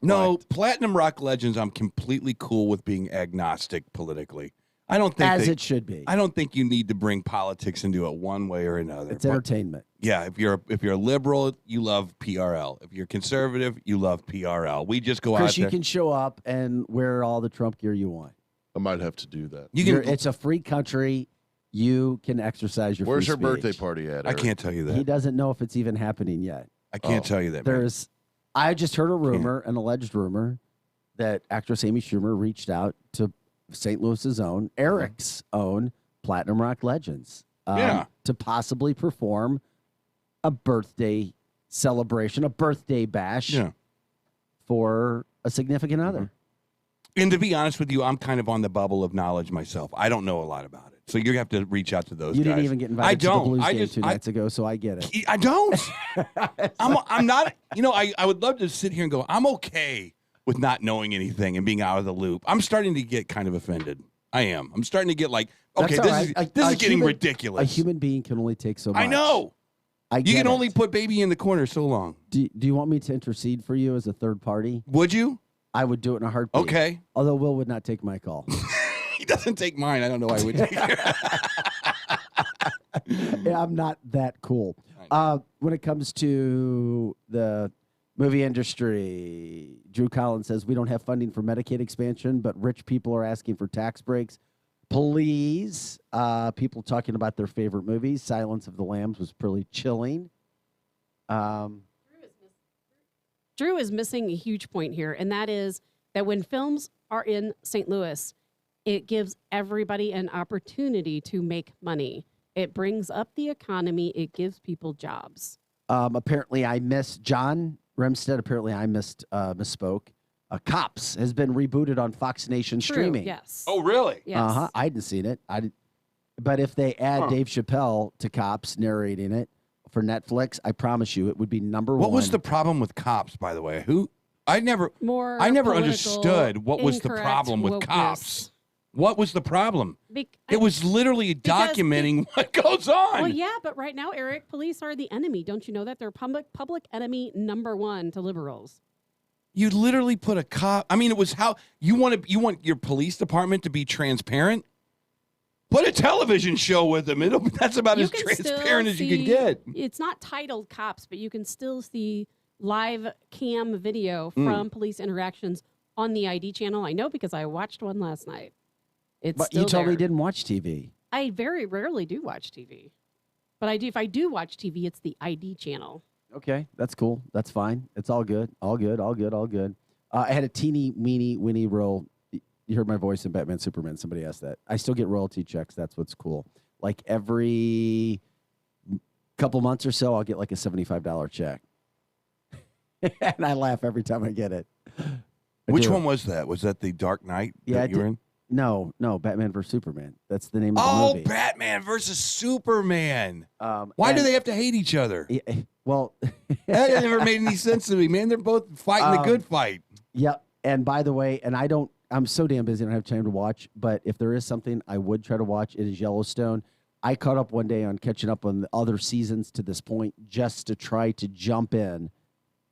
No, Platinum Rock Legends, I'm completely cool with being agnostic politically. I don't think As it should be. I don't think you need to bring politics into it one way or another. It's entertainment. Yeah, if you're a liberal, you love PRL. If you're conservative, you love PRL. We just go Chris, out you there. can show up and wear all the Trump gear you want. I might have to do that. It's a free country. You can exercise your Where's free her birthday speech. party at? I Eric? can't tell you that. He doesn't know if it's even happening yet. I can't tell you that. man. I just heard a rumor, an alleged rumor, that actress Amy Schumer reached out to St. Louis's own, Eric's own Platinum Rock Legends, to possibly perform a birthday celebration, a birthday bash for a significant other. And to be honest with you, I'm kind of on the bubble of knowledge myself. I don't know a lot about it. So you have to reach out to those You guys. didn't even get invited to the Blues game 2 nights ago, so I get it. I don't. I'm not, I would love to sit here and go, I'm okay with not knowing anything and being out of the loop. I'm starting to get kind of offended. I am. I'm starting to get like, okay, That's all right. this is getting human- ridiculous. A human being can only take so much. I know. I You get can it. only put baby in the corner so long. Do you want me to intercede for you as a third party? Would you? I would do it in a heartbeat. Okay. Although Will would not take my call. He doesn't take mine. I don't know why he would take it. Yeah, I'm not that cool. When it comes to the movie industry, Drew Collins says we don't have funding for Medicaid expansion, but rich people are asking for tax breaks. Please, people talking about their favorite movies. Silence of the Lambs was pretty chilling. Drew is missing a huge point here, and that is that when films are in St. Louis, it gives everybody an opportunity to make money. It brings up the economy. It gives people jobs. Apparently, I missed John Remstead. Apparently, I misspoke. Cops has been rebooted on Fox Nation True, streaming. yes. Oh, really? Yes. I hadn't seen it. But if they add Dave Chappelle to Cops narrating it for Netflix, I promise you it would be number one. What was the problem with Cops, by the way? I never More political, understood what was the incorrect problem with wokeness. Cops. What was the problem? Bec- It was literally documenting what goes on. Well, yeah, but right now, Eric, police are the enemy. Don't you know that? They're public enemy number one to liberals. You literally put a cop. I mean, it was how you want your police department to be transparent. Put a television show with them. That's about as transparent as you can get. It's not titled Cops, but you can still see live cam video from police interactions on the ID channel. I know because I watched one last night. But you told me you didn't watch TV. I very rarely do watch TV. But I do. If I do watch TV, it's the ID channel. Okay, that's cool. That's fine. It's all good. All good. All good. All good. I had a teeny, weeny, Winnie role. You heard my voice in Batman, Superman. Somebody asked that. I still get royalty checks. That's what's cool. Like every couple months or so, I'll get like a $75 check. And I laugh every time I get it. Which one was that? Was that the Dark Knight that you were in? No, Batman vs. Superman. That's the name of the movie. Batman versus Superman. Why do they have to hate each other? Well, that never made any sense to me, man. They're both fighting the good fight. Yep. And by the way, I'm so damn busy, I don't have time to watch, but if there is something I would try to watch, it is Yellowstone. I caught up one day on catching up on the other seasons to this point just to try to jump in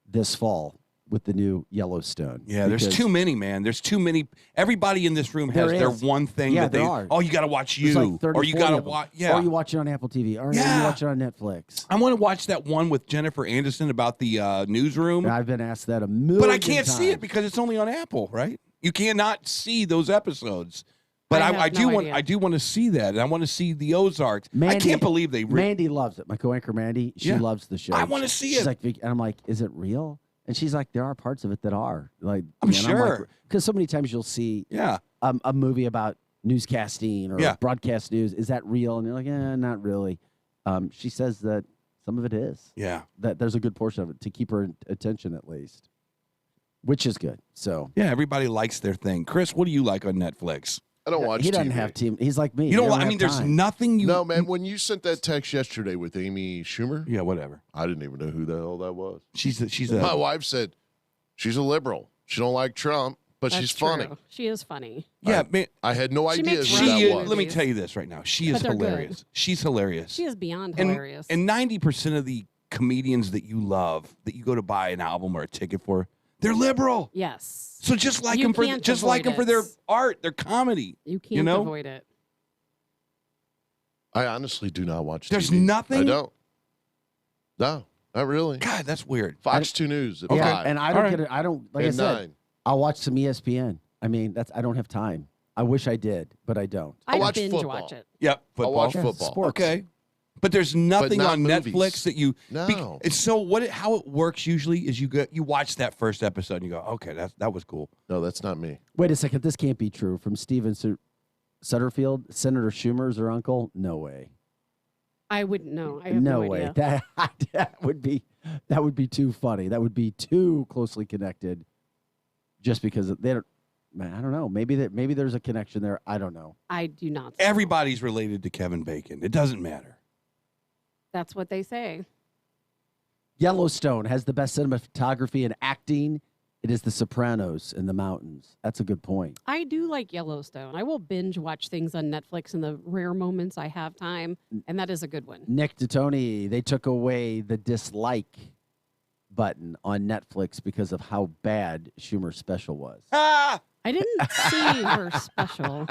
this fall with the new Yellowstone. Yeah, there's too many, man. There's too many. Everybody in this room has their one thing that they. are. Oh, you got to watch There's you, like 30, or you 40 got to of them. watch. Yeah, or you watch it on Apple TV, or you watch it on Netflix. I want to watch that one with Jennifer Anderson about the newsroom. I've been asked that a million But I can't see times. it because it's only on Apple, right? You cannot see those episodes. But I I have do no want. idea. I do want to see that, and I want to see the Ozarks. I Mandy- can't believe they. Mandy loves it. My co-anchor Mandy, she Yeah. loves the show. I wanna see She's it. like, and I'm like, is it real? And she's like, there are parts of it that are like. I'm sure. Because so many times you'll see Yeah. a movie about newscasting or Yeah. broadcast news. Is that real? And you're like, not really. She says that some of it is. Yeah. That there's a good portion of it to keep her attention at least, which is good. So Yeah, everybody likes their thing. Chris, what do you like on Netflix? I don't watch he doesn't TV. have team. He's like me. You don't. He I mean, have there's time. nothing you. No, man, when you sent that text yesterday with Amy Schumer, Yeah, whatever. I didn't even know who the hell that was. She's My a. wife said she's a liberal. She don't like Trump, but That's she's funny. true. She is funny. Yeah, man. I had no She idea makes who fun of that She is, was. let me tell you this right now. She is But they're good. hilarious. She's hilarious. She is beyond and, hilarious. And 90% of the comedians that you love, that you go to buy an album or a ticket for, they're liberal. Yes. So just like You them for can't just like them avoid for their it. art, their comedy. You can't know? avoid it. I honestly do not watch There's TV. nothing? I don't. No, not really. God, that's weird. Fox 2 News at Yeah, 5. and I don't All right. get it. I don't like And I said. 9. I'll watch some ESPN. I mean, I don't have time. I wish I did, but I don't. I watch binge football. watch it. Yep. Football. watch Yeah, football. sports. Okay. But there's nothing not on movies. Netflix that you No. It's so what how it works usually is you watch that first episode and you go, okay, that was cool. No, that's not me. Wait a second. This can't be true. From Steven Sutterfield, Senator Schumer's her uncle? No way. I wouldn't know. I have no, way. idea. That would be too funny. That would be too closely connected. Just because they don't. Man, I don't know. Maybe there's a connection there. I don't know. I do not. Everybody's related to Kevin Bacon. It doesn't matter. That's what they say. Yellowstone has the best cinematography and acting. It is The Sopranos in the mountains. That's a good point. I do like Yellowstone. I will binge watch things on Netflix in the rare moments I have time, and that is a good one. Nick DeToni, they took away the dislike button on Netflix because of how bad Schumer's special was. Ah! I didn't see her special,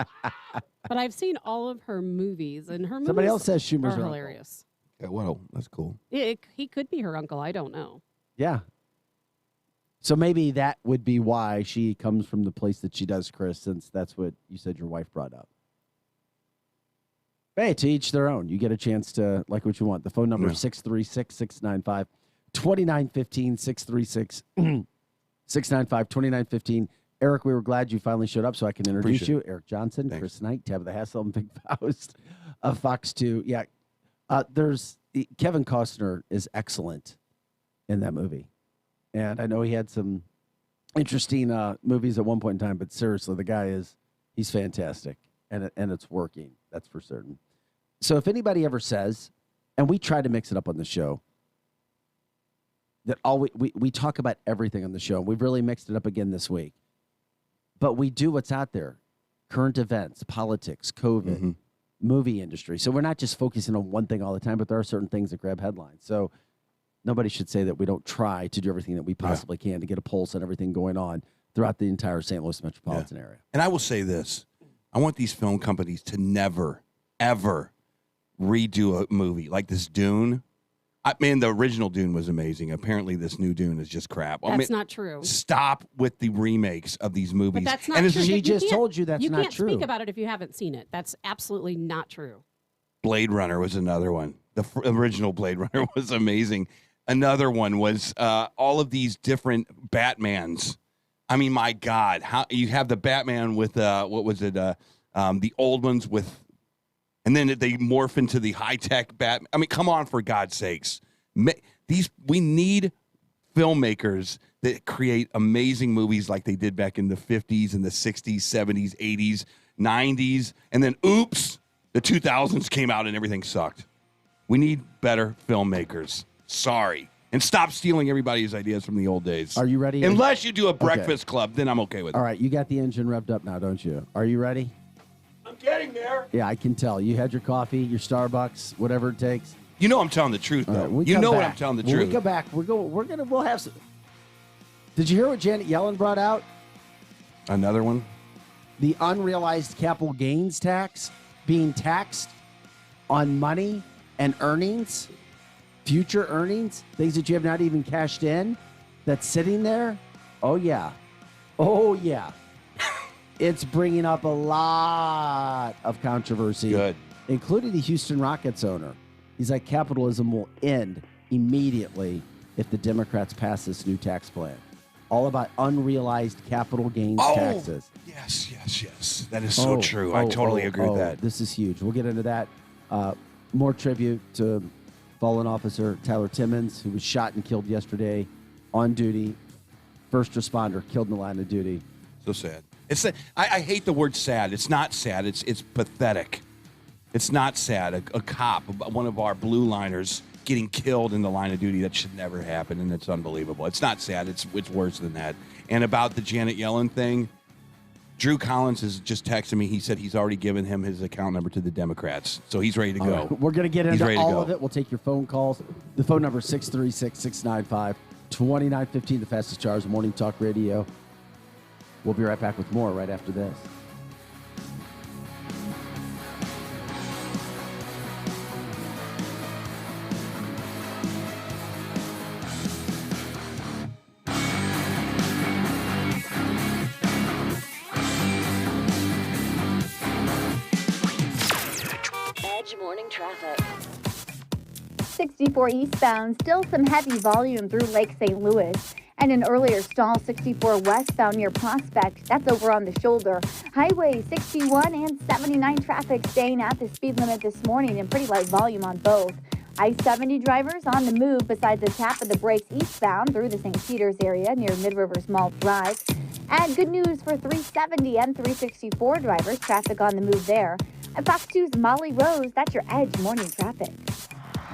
but I've seen all of her movies, and her movies Somebody else says Schumer's are her uncle. hilarious. Yeah, well, that's cool. He could be her uncle. I don't know. Yeah. So maybe that would be why she comes from the place that she does, Chris, since that's what you said your wife brought up. Hey, to each their own. You get a chance to like what you want. The phone number is 636-695-2915, 635-2915. Eric, we were glad you finally showed up so I can introduce Appreciate you. it. Eric Johnson, Thanks. Chris Knight, Tabitha Hassell, and Big Faust of Fox 2. Yeah. There's Kevin Costner is excellent in that movie. And I know he had some interesting movies at one point in time, but seriously, the guy he's fantastic, and it's working. That's for certain. So if anybody ever says, and we try to mix it up on the show, that we talk about everything on the show, and we've really mixed it up again this week. But we do what's out there, current events, politics, COVID, movie industry. So we're not just focusing on one thing all the time, but there are certain things that grab headlines. So nobody should say that we don't try to do everything that we possibly can to get a pulse on everything going on throughout the entire St. Louis metropolitan area. And I will say this. I want these film companies to never, ever redo a movie like this Dune. The original Dune was amazing. Apparently, this new Dune is just crap. That's not true. Stop with the remakes of these movies. But that's not and true. She You just can't- told you that's you not can't true. speak about it if you haven't seen it. That's absolutely not true. Blade Runner was another one. The original Blade Runner was amazing. Another one was all of these different Batmans. I mean, my God, how you have the Batman with what was it? The old ones with, and then they morph into the high tech Batman. I mean, come on, for God's sakes, we need filmmakers that create amazing movies like they did back in the 50s and the 60s, 70s, 80s, 90s, and then oops, the 2000s came out and everything sucked. We need better filmmakers. Sorry. And stop stealing everybody's ideas from the old days. Are you ready? Unless you do a Breakfast Club, then I'm okay with it. All right, you got the engine revved up now, don't you? Are you ready? I'm getting there. Yeah, I can tell. You had your coffee, your Starbucks, whatever it takes. You know I'm telling the truth, All though. right, we You come know what back. I'm telling the When truth. we go back, we'll have some. Did you hear what Janet Yellen brought out? Another one? The unrealized capital gains tax being taxed on money and earnings, future earnings, things that you have not even cashed in, that's sitting there. Oh, yeah. Oh, yeah. It's bringing up a lot of controversy. Good. Including the Houston Rockets owner. He's like, capitalism will end immediately if the Democrats pass this new tax plan. All about unrealized capital gains taxes. Yes. That is so true. I totally agree with that. This is huge. We'll get into that. More tribute to fallen officer Tyler Timmons, who was shot and killed yesterday on duty. First responder killed in the line of duty. So sad. I hate the word sad. It's not sad. It's pathetic. It's not sad. A cop, one of our blue liners, getting killed in the line of duty. That should never happen, and it's unbelievable. It's not sad. It's worse than that. And about the Janet Yellen thing, Drew Collins has just texted me. He said he's already given him his account number to the Democrats, so he's ready to go. Right. We're going to get into all of it. We'll take your phone calls. The phone number is 636-695-2915, the fastest charge, Morning Talk Radio. We'll be right back with more right after this. Morning traffic. 64 eastbound, still some heavy volume through Lake St. Louis. And an earlier stall, 64 westbound near Prospect. That's over on the shoulder. Highway 61 and 79 traffic staying at the speed limit this morning and pretty light volume on both. I-70 drivers on the move besides the tap of the brakes eastbound through the St. Peters area near Mid-Rivers Mall Drive. And good news for 370 and 364 drivers. Traffic on the move there. At Fox 2's Molly Rose, that's your Edge morning traffic.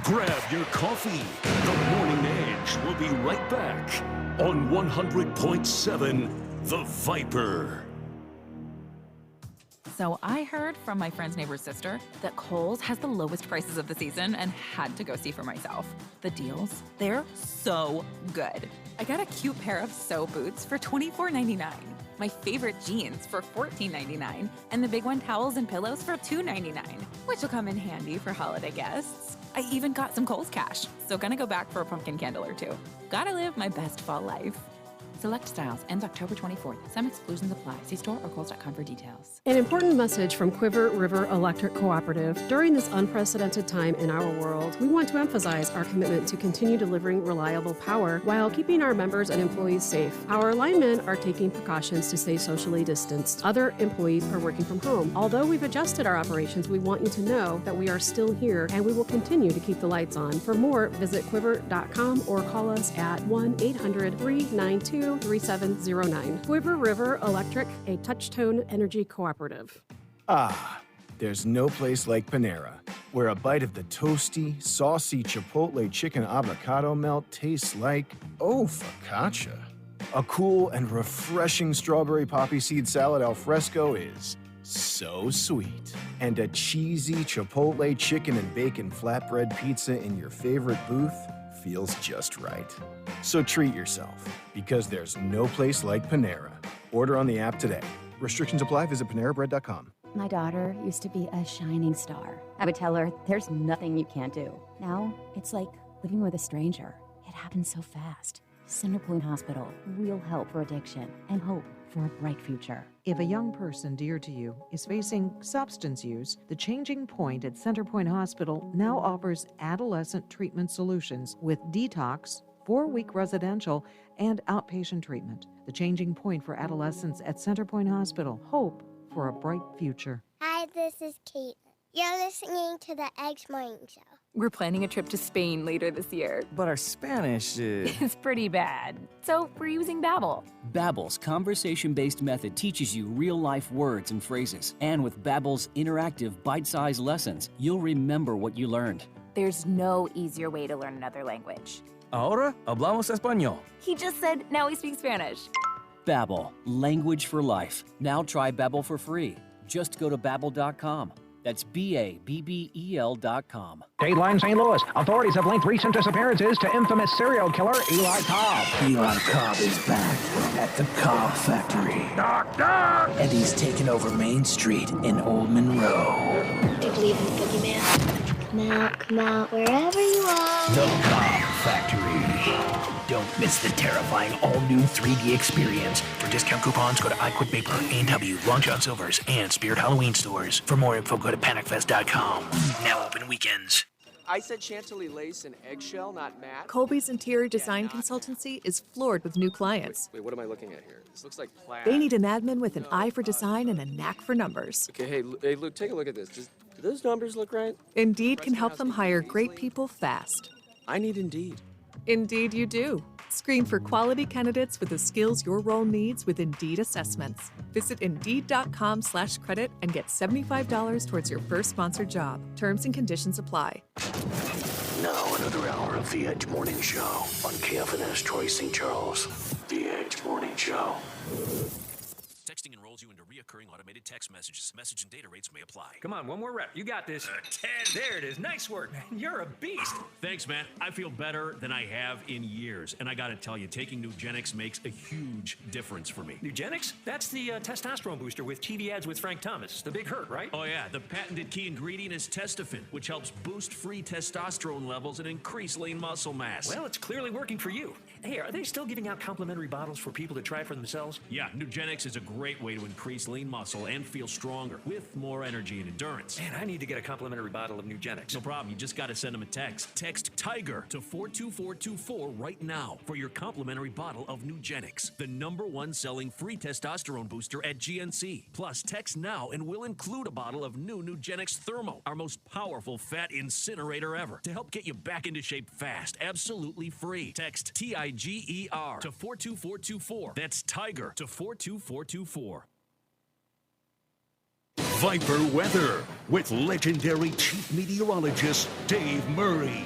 Grab your coffee. The Morning Edge will be right back on 100.7 The Viper. So I heard from my friend's neighbor's sister that Kohl's has the lowest prices of the season and had to go see for myself. The deals, they're so good. I got a cute pair of sew boots for $24.99. My favorite jeans for $14.99, and the Big One towels and pillows for $2.99, which will come in handy for holiday guests. I even got some Kohl's cash, so gonna go back for a pumpkin candle or two. Gotta live my best fall life. Select styles ends October 24th. Some exclusions apply. See store or Kohl's.com for details. An important message from Quiver River Electric Cooperative. During this unprecedented time in our world, we want to emphasize our commitment to continue delivering reliable power while keeping our members and employees safe. Our linemen are taking precautions to stay socially distanced. Other employees are working from home. Although we've adjusted our operations, we want you to know that we are still here and we will continue to keep the lights on. For more, visit quiver.com or call us at 1-800-392-3709. Quiver River Electric, a Touchtone Energy Cooperative. Ah, there's no place like Panera, where a bite of the toasty, saucy Chipotle chicken avocado melt tastes like, focaccia. A cool and refreshing strawberry poppy seed salad al fresco is so sweet. And a cheesy Chipotle chicken and bacon flatbread pizza in your favorite booth feels just right. So treat yourself, because there's no place like Panera. Order on the app today. Restrictions apply. Visit PaneraBread.com. My daughter used to be a shining star. I would tell her, there's nothing you can't do. Now, it's like living with a stranger. It happens so fast. Centerpoint Hospital, real help for addiction and hope for a bright future. If a young person dear to you is facing substance use, the Changing Point at Centerpoint Hospital now offers adolescent treatment solutions with detox, 4-week residential, and outpatient treatment. The Changing Point for adolescents at Centerpoint Hospital. Hope for a bright future. Hi, this is Kate. You're listening to the Eggs Morning Show. We're planning a trip to Spain later this year. But our Spanish is... It's pretty bad. So we're using Babbel. Babbel's conversation-based method teaches you real-life words and phrases. And with Babbel's interactive, bite-sized lessons, you'll remember what you learned. There's no easier way to learn another language. Ahora hablamos español. He just said now he speaks Spanish. Babbel, language for life. Now try Babbel for free. Just go to Babbel.com. That's BABBEL.com. Dateline St. Louis. Authorities have linked recent disappearances to infamous serial killer Eli Cobb. Eli Cobb is back at the Cobb Factory. Doctor! And he's taken over Main Street in Old Monroe. Do you believe in the boogeyman? Come out, wherever you are. The Cobb Factory. Don't miss the terrifying all-new 3D experience. For discount coupons, go to iQuit Paper, A&W, Long John Silver's, and Spirit Halloween stores. For more info, go to panicfest.com. Now open weekends. I said chantilly lace and eggshell, not matte. Colby's interior design consultancy is floored with new clients. Wait, what am I looking at here? This looks like plaid. They need an admin with an eye for design and a knack for numbers. Okay, hey, Luke, take a look at this. Do those numbers look right? Indeed can help them hire great people fast. I need Indeed. Indeed you do. Screen for quality candidates with the skills your role needs with Indeed assessments. Visit Indeed.com/credit and get $75 towards your first sponsored job. Terms and conditions apply. Now another hour of The Edge Morning Show on KFNS Troy St. Charles. The Edge Morning Show. Texting enrolls you into reoccurring automated text messages. Message and data rates may apply. Come on, one more rep. You got this. 10. There it is. Nice work, man. You're a beast. Thanks, man. I feel better than I have in years. And I got to tell you, taking Nugenix makes a huge difference for me. Nugenix? That's the testosterone booster with TV ads with Frank Thomas. The big hurt, right? Oh, yeah. The patented key ingredient is testofen, which helps boost free testosterone levels and increase lean muscle mass. Well, it's clearly working for you. Hey, are they still giving out complimentary bottles for people to try for themselves? Yeah, Nugenix is a great way to increase lean muscle and feel stronger with more energy and endurance. Man, I need to get a complimentary bottle of Nugenix. No problem. You just got to send them a text. Text TIGER to 42424 right now for your complimentary bottle of Nugenix, the #1 selling free testosterone booster at GNC. Plus, text now and we'll include a bottle of new Nugenix Thermo, our most powerful fat incinerator ever, to help get you back into shape fast, absolutely free. Text TIGER to 42424. That's TIGER to 42424. Viper Weather with legendary chief meteorologist Dave Murray.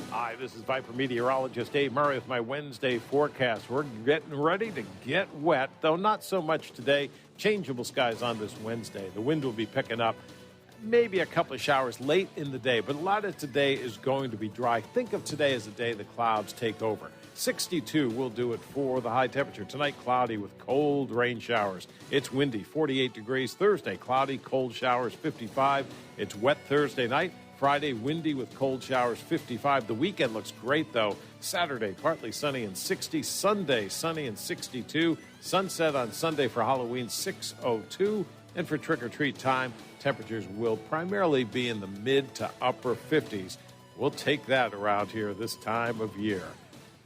Hi, this is Viper meteorologist Dave Murray with my Wednesday forecast. We're getting ready to get wet, though not so much today. Changeable skies on this Wednesday. The wind will be picking up. Maybe a couple of showers late in the day, but a lot of today is going to be dry. Think of today as the day the clouds take over. 62 will do it for the high temperature. Tonight, cloudy with cold rain showers. It's windy, 48 degrees. Thursday, cloudy, cold showers, 55. It's wet Thursday night. Friday, windy with cold showers, 55. The weekend looks great, though. Saturday, partly sunny and 60. Sunday, sunny and 62. Sunset on Sunday for Halloween, 6:02. And for trick-or-treat time, temperatures will primarily be in the mid to upper 50s. We'll take that around here this time of year.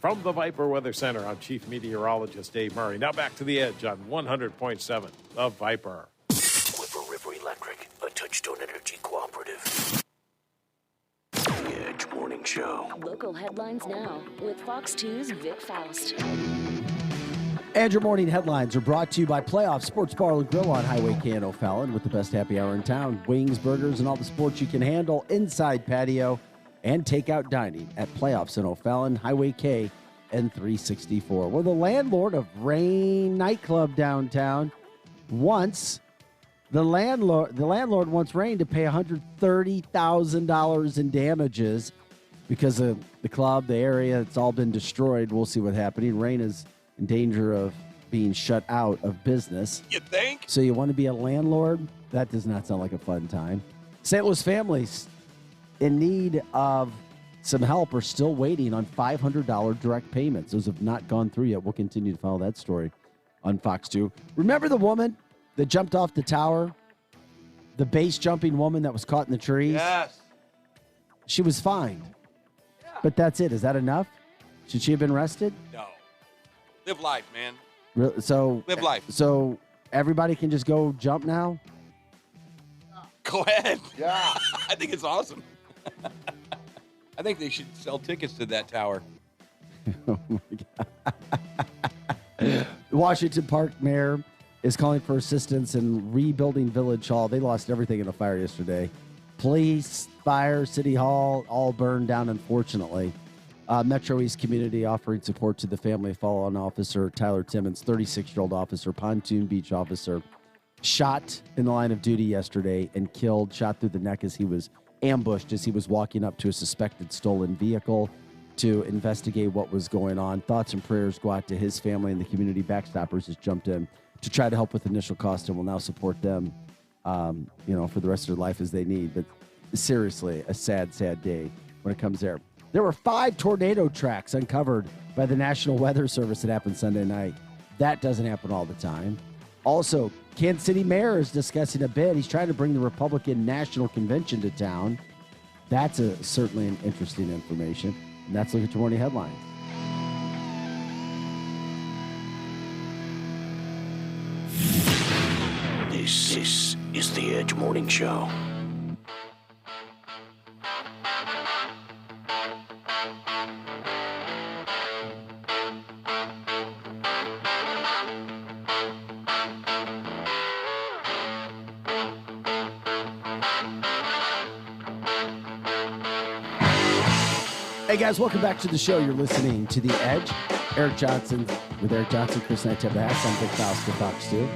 From the Viper Weather Center, I'm Chief Meteorologist Dave Murray. Now back to the Edge on 100.7, The Viper. Clipper River Electric, a Touchstone Energy cooperative. The Edge Morning Show. Local headlines now with Fox 2's Vic Faust. And your morning headlines are brought to you by Playoff Sports Bar and Grill on Highway K in O'Fallon with the best happy hour in town. Wings, burgers, and all the sports you can handle inside patio and takeout dining at Playoffs in O'Fallon, Highway K and 364. Well, the landlord of Rain nightclub downtown wants the landlord wants Rain to pay $130,000 in damages because of the club, the area, it's all been destroyed. We'll see what's happening. Rain is in danger of being shut out of business. You think? So you want to be a landlord? That does not sound like a fun time. St. Louis families in need of some help are still waiting on $500 direct payments. Those have not gone through yet. We'll continue to follow that story on Fox 2. Remember the woman that jumped off the tower? The base jumping woman that was caught in the trees? Yes. She was fined. Yeah. But that's it. Is that enough? Should she have been arrested? No. Live life, man. So live life. So everybody can just go jump now? Go ahead. Yeah. I think it's awesome. I think they should sell tickets to that tower. Oh, my God. The Washington Park mayor is calling for assistance in rebuilding Village Hall. They lost everything in a fire yesterday. Police, fire, City Hall, all burned down, unfortunately. Metro East Community offering support to the family of fallen officer Tyler Timmons, 36-year-old officer, Pontoon Beach officer, shot in the line of duty yesterday and killed, shot through the neck as he was ambushed as he was walking up to a suspected stolen vehicle to investigate what was going on. Thoughts and prayers go out to his family, and the community Backstoppers has jumped in to try to help with initial cost and will now support them, for the rest of their life as they need. But seriously, a sad, sad day when it comes there. There were 5 tornado tracks uncovered by the National Weather Service that happened Sunday night. That doesn't happen all the time. Also, Kansas City mayor is discussing a bid. He's trying to bring the Republican National Convention to town. That's certainly an interesting information. And that's Look at Your Morning Headlines. This is the Edge Morning Show. Hey guys, welcome back to the show. You're listening to The Edge. Eric Johnson with Eric Johnson, Chris Knight, Tabitha. I'm Vic Faust with Fox 2.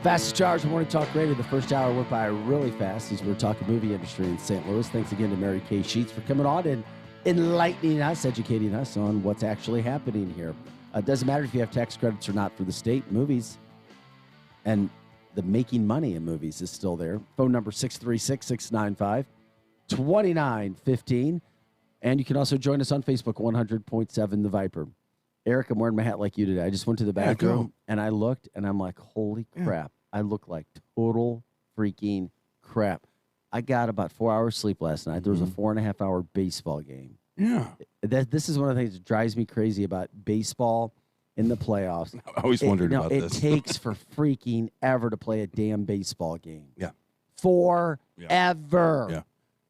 Fastest charge morning talk radio. The first hour went by really fast as we were talking movie industry in St. Louis. Thanks again to Mary Kay Sheets for coming on and enlightening us, educating us on what's actually happening here. It doesn't matter if you have tax credits or not for the state. Movies and the making money in movies is still there. Phone number 636-695-2915. And you can also join us on Facebook, 100.7 The Viper. Eric, I'm wearing my hat like you today. I just went to the bathroom and I looked and I'm like, holy crap. I look like total freaking crap. I got about 4 hours sleep last night. There was a 4.5-hour baseball game. Yeah. This is one of the things that drives me crazy about baseball in the playoffs. I always wondered about this. It takes for freaking ever to play a damn baseball game. Yeah. Forever. Yeah.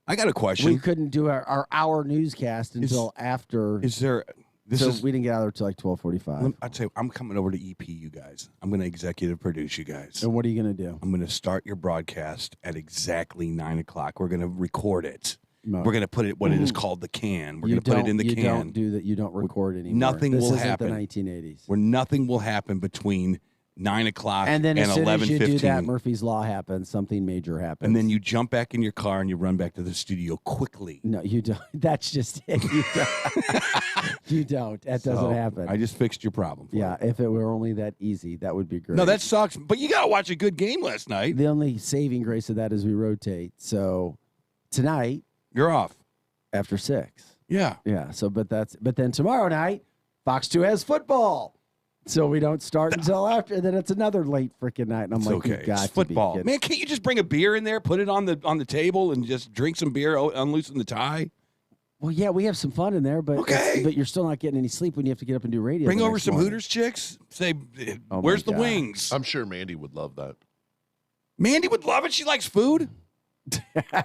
I got a question. We couldn't do our hour newscast until after. We didn't get out there till like 12:45. I'd say I'm coming over to EP you guys. I'm going to executive produce you guys. And what are you going to do? I'm going to start your broadcast at exactly 9 o'clock. We're going to record it. No. We're going to put it what it is called the can. We're going to put it in the can. You don't do that. You don't record anymore. Nothing this will isn't happen. The 1980s. Where nothing will happen between 9 o'clock and then as soon as you 11:15. do that, Murphy's Law happens. Something major happens. And then you jump back in your car and you run back to the studio quickly. No, you don't. That's just it. You don't. You don't. That doesn't happen. I just fixed your problem. Yeah, if it were only that easy, that would be great. No, that sucks. But you got to watch a good game last night. The only saving grace of that is we rotate. So tonight you're off after 6. Yeah. Yeah. So, but then tomorrow night, Fox 2 has football. So we don't start until after. Then it's another late freaking night, and I'm like, okay. You got it's football, man. Can't you just bring a beer in there, put it on the table, and just drink some beer, unloosen the tie? Well, yeah, we have some fun in there, but but you're still not getting any sleep when you have to get up and do radio. Bring over some Hooters chicks. Say, where's the wings? I'm sure Mandy would love that. Mandy would love it. She likes food. I'm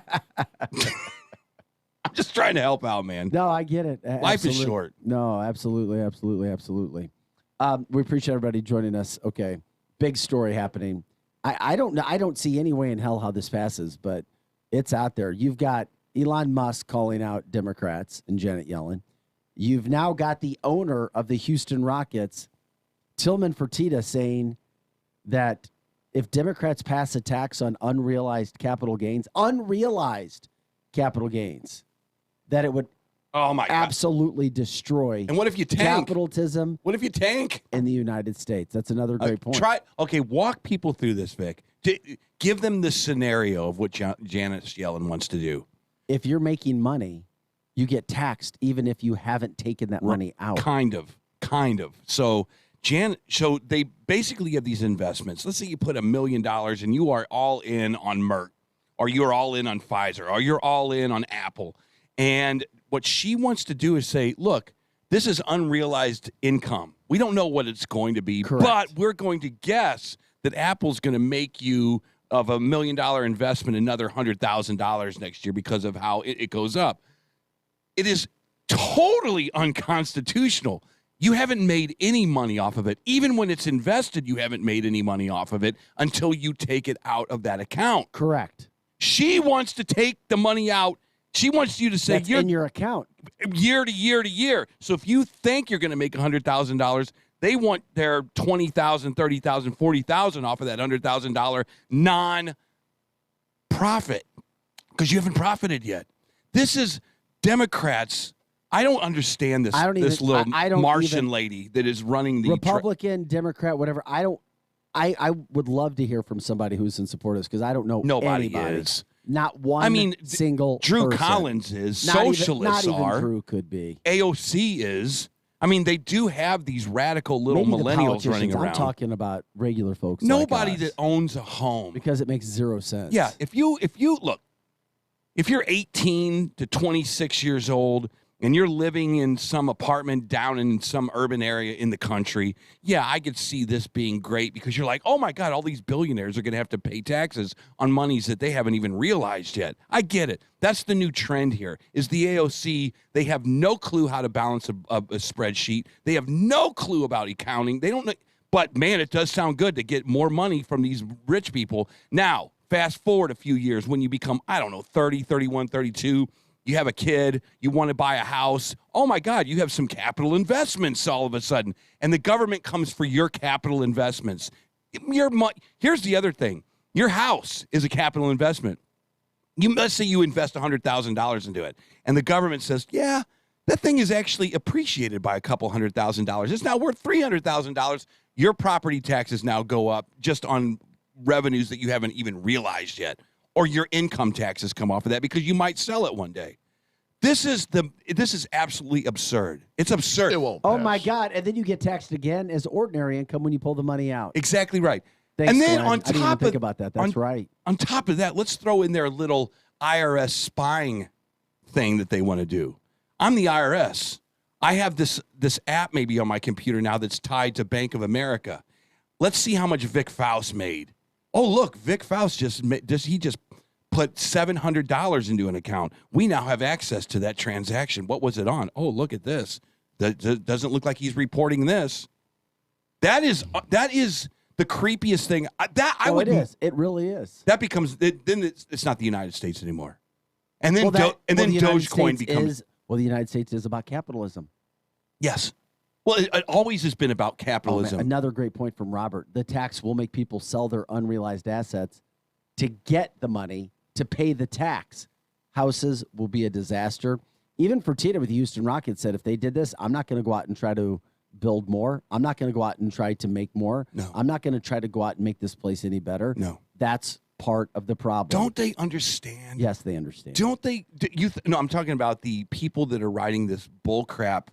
just trying to help out, man. No, I get it. Life is short. No, absolutely. We appreciate everybody joining us. Okay, big story happening. I don't know. I don't see any way in hell how this passes, but it's out there. You've got Elon Musk calling out Democrats and Janet Yellen. You've now got the owner of the Houston Rockets, Tillman Fertitta, saying that if Democrats pass a tax on unrealized capital gains, that it would absolutely destroy and what if you tank? Capitalism. What if you tank? In the United States. That's another great point. Walk people through this, Vic. Give them the scenario of what Janet Yellen wants to do. If you're making money, you get taxed even if you haven't taken that money out. Kind of. So they basically have these investments. Let's say you put $1 million and you are all in on Merck, or you're all in on Pfizer, or you're all in on Apple. And what she wants to do is say, look, this is unrealized income. We don't know what it's going to be, but we're going to guess that Apple's going to make you of $1 million investment another $100,000 next year because of how it goes up. It is totally unconstitutional. You haven't made any money off of it. Even when it's invested, you haven't made any money off of it until you take it out of that account. Correct. She wants to take the money out. She wants you to say you're in your account year to year to year. So if you think you're going to make $100,000, They want their $20,000, $30,000, $40,000 off of that $100,000 non-profit because you haven't profited yet. This is Democrats. I don't understand this. This little Martian lady that is running the Republican, Democrat, whatever. I would love to hear from somebody who's in support of this because I don't know Nobody anybody. is. Not one single Drew person. Collins is. Not Socialists even are. Drew could be. AOC is. I mean, they do have these radical little Maybe the millennials running politicians. around. I'm talking about regular folks. Nobody like us, that owns a home. because it makes zero sense. Yeah, if you look, if you're 18 to 26 years old and you're living in some apartment down in some urban area in the country, yeah, I could see this being great because you're like, oh my God, all these billionaires are going to have to pay taxes on monies that they haven't even realized yet. I get it. That's the new trend here is the AOC. They have no clue how to balance a spreadsheet. They have no clue about accounting. They don't know. But man, it does sound good to get more money from these rich people. Now, fast forward a few years when you become, 30, 31, 32, you have a kid, you want to buy a house. Oh my God, you have some capital investments all of a sudden. And the government comes for your capital investments. Here's the other thing. Your house is a capital investment. Let's say you invest $100,000 into it. And the government says, yeah, that thing is actually appreciated by a couple $100,000. It's now worth $300,000. Your property taxes now go up just on revenues that you haven't even realized yet. Or your income taxes come off of that because you might sell it one day. This is absolutely absurd. It's absurd. It won't Oh pass. my God! And then you get taxed again as ordinary income when you pull the money out. Exactly right. Thanks, and then Glenn. on I didn't even top think of about that. That's right. On top of that, let's throw in their little IRS spying thing that they want to do. I'm the IRS. I have this app maybe on my computer now that's tied to Bank of America. Let's see how much Vic Faust made. Oh, look, Vic Faust just put $700 into an account. We now have access to that transaction. What was it on? Oh, look at this. That doesn't look like he's reporting this. That is the creepiest thing. It is. It really is. That becomes then it's not the United States anymore. And then the United Dogecoin States becomes the United States is about capitalism. Yes. Well, it always has been about Oh, capitalism. man, another great point from Robert. The tax will make people sell their unrealized assets to get the money to pay the tax. Houses will be a disaster. Even Fertitta with the Houston Rockets said, if they did this, I'm not going to go out and try to build more. I'm not going to go out and try to make more. No. I'm not going to try to go out and make this place any better. No. That's part of the problem. Don't they understand? Yes, they understand. Don't they? No, I'm talking about the people that are writing this bull crap.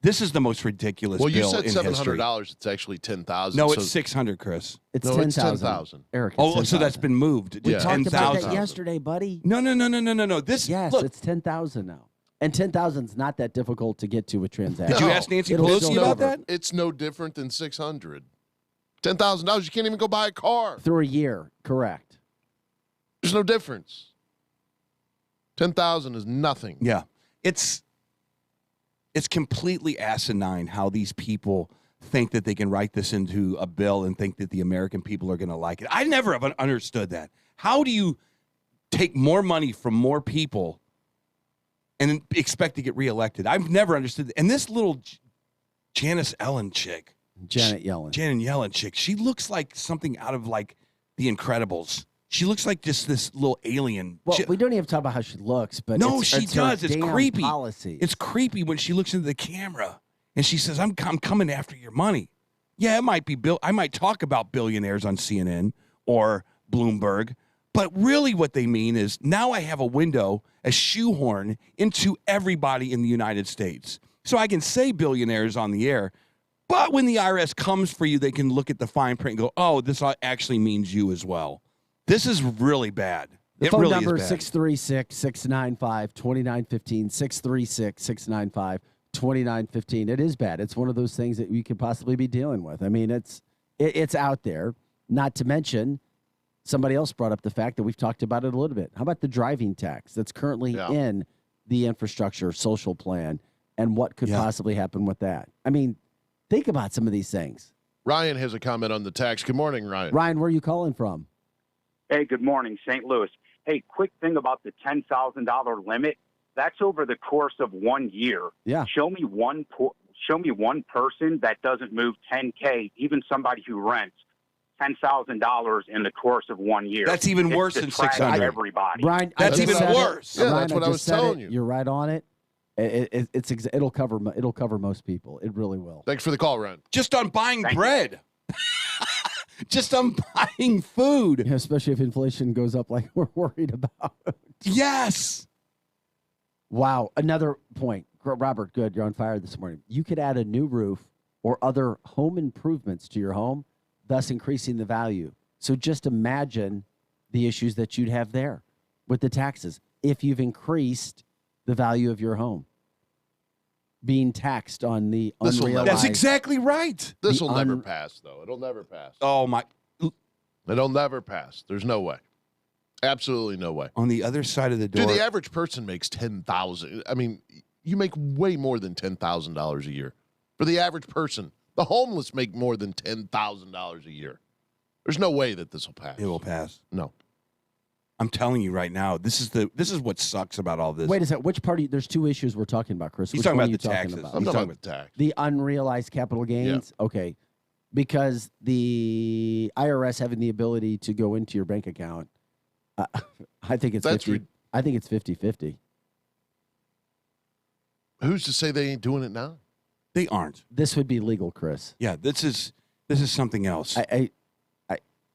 This is the most ridiculous Well, you bill said in history. $700. It's actually $10,000. No, it's 600, Chris. It's No, 10,000. it's 10,000. Eric, Oh, so that's been moved to We talked about 10,000. that yesterday, buddy. No. This look, It's 10,000 now. And 10,000 is not that difficult to get to a transaction. Did you ask Nancy It'll Pelosi still about cover. that? It's no different than $600. $10,000. You can't even go buy a car. Through a year, correct. There's no difference. 10,000 is nothing. Yeah. It's completely asinine how these people think that they can write this into a bill and think that the American people are going to like it. I never have understood that. How do you take more money from more people and expect to get reelected? I've never understood that. And this little Janet Yellen chick, she looks like something out of like The Incredibles. She looks like just this little alien. Well, we don't even talk about how she looks, but No, it's she does. her It's damn creepy. Policy. It's creepy when she looks into the camera and she says, I'm coming after your money. Yeah, it might be I might talk about billionaires on CNN or Bloomberg, but really what they mean is now I have a window, a shoehorn into everybody in the United States. So I can say billionaires on the air, but when the IRS comes for you, they can look at the fine print and go, oh, this actually means you as well. This is really bad. The it phone really number is bad. 636-695-2915, 636-695-2915. It is bad. It's one of those things that we could possibly be dealing with. I mean, it's out there. Not to mention, somebody else brought up the fact that we've talked about it a little bit. How about the driving tax that's currently in the infrastructure social plan and what could possibly happen with that? I mean, think about some of these things. Ryan has a comment on the tax. Good morning, Ryan. Ryan, where are you calling from? Hey, good morning, St. Louis. Hey, quick thing about the $10,000 limit. That's over the course of 1 year. Yeah. Show me one show me one person that doesn't move $10K, even somebody who rents $10,000 in the course of 1 year. That's even It's worse the than trash 600. of everybody. Brian, That's even worse. Yeah, Brian, that's what I was just said telling it. you. You're right on it. It'll cover most people. It really will. Thanks for the call, Ryan. Just on buying Thank bread. Just on buying food. Yeah, especially if inflation goes up like we're worried about. Yes. Wow. Another point. Robert, good. You're on fire this morning. You could add a new roof or other home improvements to your home, thus increasing the value. So just imagine the issues that you'd have there with the taxes if you've increased the value of your home. Being taxed on the unrealized. That's exactly right. This will never pass, though. It'll never pass. Oh, my. It'll never pass. There's no way. Absolutely no way. On the other side of the door. Dude, the average person makes $10,000. I mean, you make way more than $10,000 a year. For the average person, the homeless make more than $10,000 a year. There's no way that this will pass. It will pass. No. I'm telling you right now, this is what sucks about all this. Wait a second. Which party? There's two issues we're talking about, Chris. He's Which talking one about are you the taxes. About? I'm talking about the tax. The unrealized capital gains? Yeah. Okay. Because the IRS having the ability to go into your bank account, I think it's 50. I think it's 50-50. Who's to say they ain't doing it now? They aren't. This would be legal, Chris. Yeah, this is something else.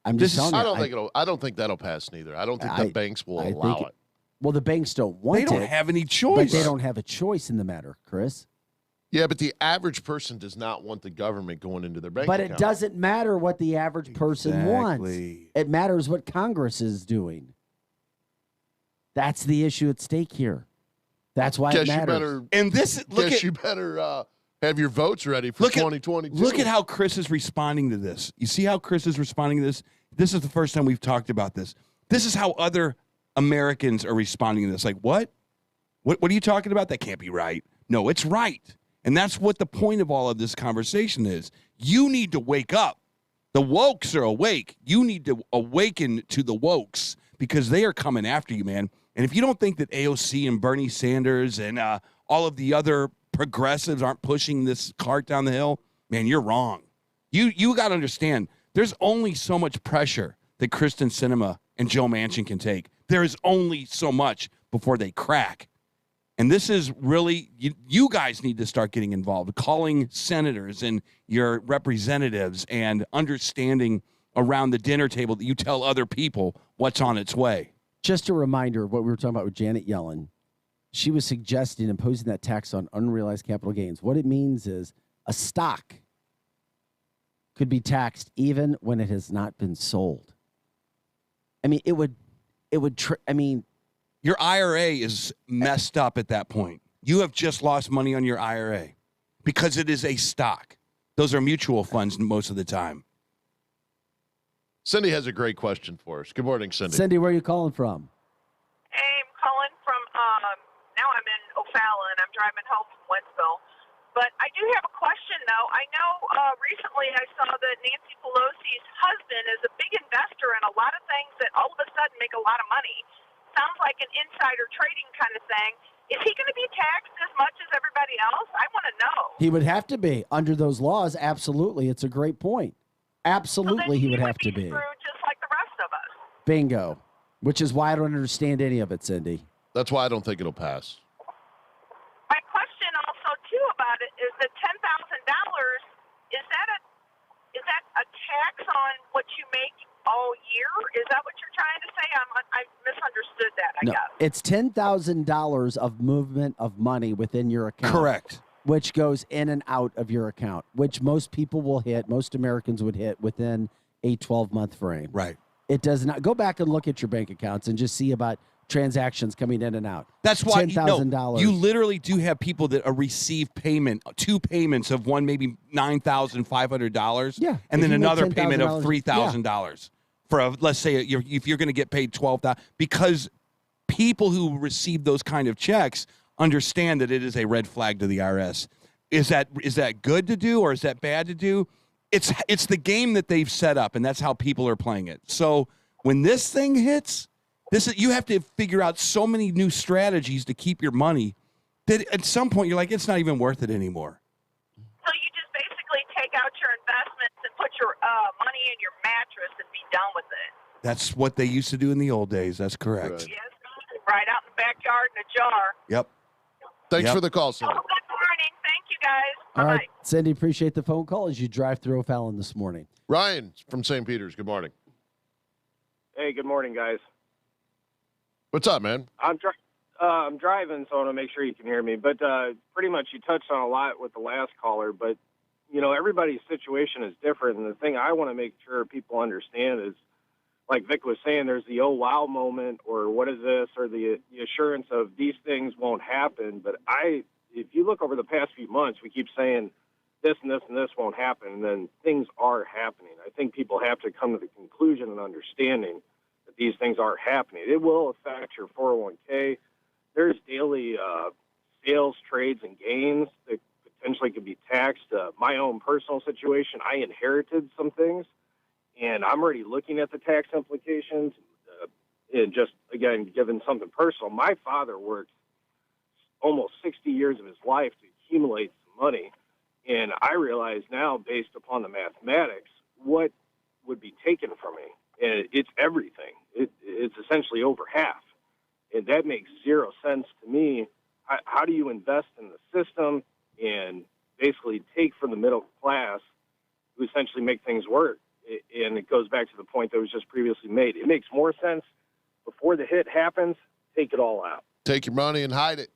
I'm just telling you. I don't think that'll pass neither. I don't think the banks will allow it. Well, the banks don't want it. They don't have any choice. But they don't have a choice in the matter, Chris. Yeah, but the average person does not want the government going into their bank But account. it doesn't matter what the average person wants. It matters what Congress is doing. That's the issue at stake here. That's why it matters. You better have your votes ready for 2022. Look at how Chris is responding to this. You see how Chris is responding to this? This is the first time we've talked about this. This is how other Americans are responding to this. Like, what? What are you talking about? That can't be right. No, it's right. And that's what the point of all of this conversation is. You need to wake up. The wokes are awake. You need to awaken to the wokes because they are coming after you, man. And if you don't think that AOC and Bernie Sanders and all of the other progressives aren't pushing this cart down the hill, man, you're wrong. You got to understand, there's only so much pressure that Kristen Sinema and Joe Manchin can take. There is only so much before they crack. And this is really, you guys need to start getting involved, calling senators and your representatives and understanding around the dinner table that you tell other people what's on its way. Just a reminder of what we were talking about with Janet Yellen. She was suggesting imposing that tax on unrealized capital gains. What it means is a stock could be taxed even when it has not been sold. I mean, your IRA is messed up at that point. You have just lost money on your IRA because it is a stock. Those are mutual funds most of the time. Cindy has a great question for us. Good morning, Cindy. Cindy, where are you calling from? Hey, I'm calling from, now I'm in O'Fallon. I'm driving home from Wentzville. But I do have a question, though. I know recently I saw that Nancy Pelosi's husband is a big investor in a lot of things that all of a sudden make a lot of money. Sounds like an insider trading kind of thing. Is he going to be taxed as much as everybody else? I want to know. He would have to be. Under those laws, absolutely. It's a great point. Absolutely, he would have to be. Just like the rest of us. Bingo. Which is why I don't understand any of it, Cindy. That's why I don't think it'll pass. My question also, too, about it is that $10,000, is that a tax on what you make all year? Is that what you're trying to say? I misunderstood that, I guess. It's $10,000 of movement of money within your account. Correct. Which goes in and out of your account, which most people will hit, most Americans would hit within a 12-month frame. Right. It does not. Go back and look at your bank accounts and just see about transactions coming in and out. That's why $10,000. You literally do have people that receive payment, two payments of one maybe $9,500. Yeah. And then If you make another payment of $10,000, $3,000 for let's say if you're going to get paid $12,000, because people who receive those kind of checks understand that it is a red flag to the IRS. Is that good to do or is that bad to do? It's the game that they've set up, and that's how people are playing it. So when this thing hits, you have to figure out so many new strategies to keep your money that at some point you're like, it's not even worth it anymore. money in your mattress and be done with it. That's what they used to do in the old days. That's correct. Yes, right out in the backyard in a jar. Yep. Thanks for the call, Cindy. Good morning. Thank you, guys. All right, Cindy, appreciate the phone call as you drive through O'Fallon this morning. Ryan from St. Peter's. Good morning. Hey, good morning, guys. What's up, man? I'm driving, so I want to make sure you can hear me. But pretty much you touched on a lot with the last caller. But, you know, everybody's situation is different. And the thing I want to make sure people understand is, like Vic was saying, there's the oh, wow moment, or what is this, or the assurance of these things won't happen. But if you look over the past few months, we keep saying this and this and this won't happen, and then things are happening. I think people have to come to the conclusion and understanding that these things are happening. It will affect your 401k. There's daily sales, trades, and gains that potentially could be taxed. My own personal situation, I inherited some things, and I'm already looking at the tax implications. And just, again, given something personal, my father worked almost 60 years of his life to accumulate some money, and I realize now, based upon the mathematics, what would be taken from me. And it's everything. It's essentially over half. And that makes zero sense to me. How do you invest in the system and basically take from the middle class to essentially make things work? And it goes back to the point that was just previously made. It makes more sense before the hit happens, take it all out. Take your money and hide it.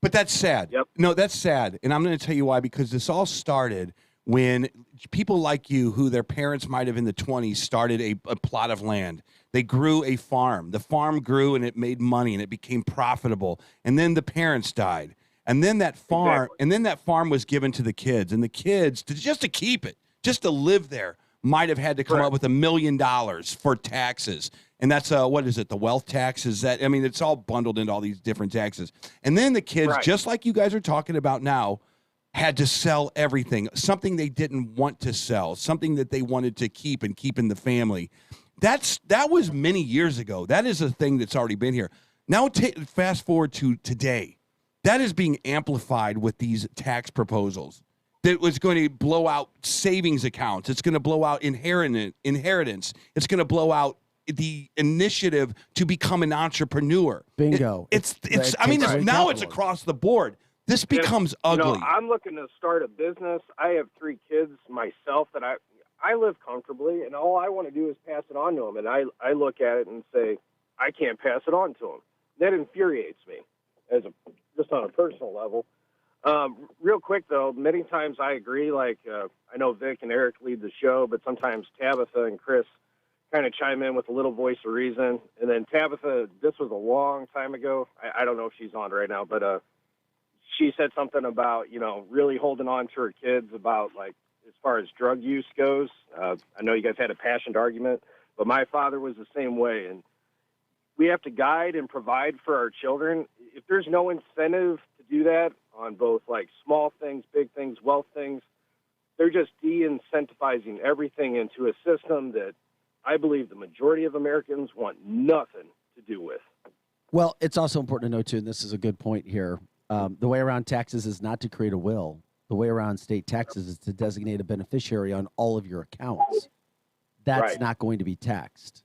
But that's sad. Yep. No, that's sad. And I'm going to tell you why, because this all started when people like you, who their parents might have in the 20s, started a plot of land. They grew a farm. The farm grew and it made money and it became profitable. And then the parents died. And then that farm was given to the kids. And the kids, just to keep it, just to live there, might have had to come up with $1 million for taxes. And that's, what is it, the wealth taxes? It's all bundled into all these different taxes. And then the kids, just like you guys are talking about now, had to sell everything, something they didn't want to sell, something that they wanted to keep and keep in the family. That was many years ago. That is a thing that's already been here. Now fast forward to today. That is being amplified with these tax proposals. That was going to blow out savings accounts. It's going to blow out inheritance. It's going to blow out the initiative to become an entrepreneur. Bingo. It's across the board. This becomes ugly. You know, I'm looking to start a business. I have 3 kids myself that I live comfortably, and all I want to do is pass it on to them. And I look at it and say, I can't pass it on to them. That infuriates me, just on a personal level. Real quick, though, many times I agree. Like, I know Vic and Eric lead the show, but sometimes Tabitha and Chris kind of chime in with a little voice of reason. And then Tabitha, this was a long time ago. I don't know if she's on right now, but she said something about, you know, really holding on to her kids about, like, as far as drug use goes. I know you guys had a passionate argument, but my father was the same way. And we have to guide and provide for our children. If there's no incentive to do that on both, like, small things, big things, wealth things, they're just de-incentivizing everything into a system that I believe the majority of Americans want nothing to do with. Well, it's also important to know, too, and this is a good point here, the way around taxes is not to create a will. The way around state taxes is to designate a beneficiary on all of your accounts. That's not going to be taxed.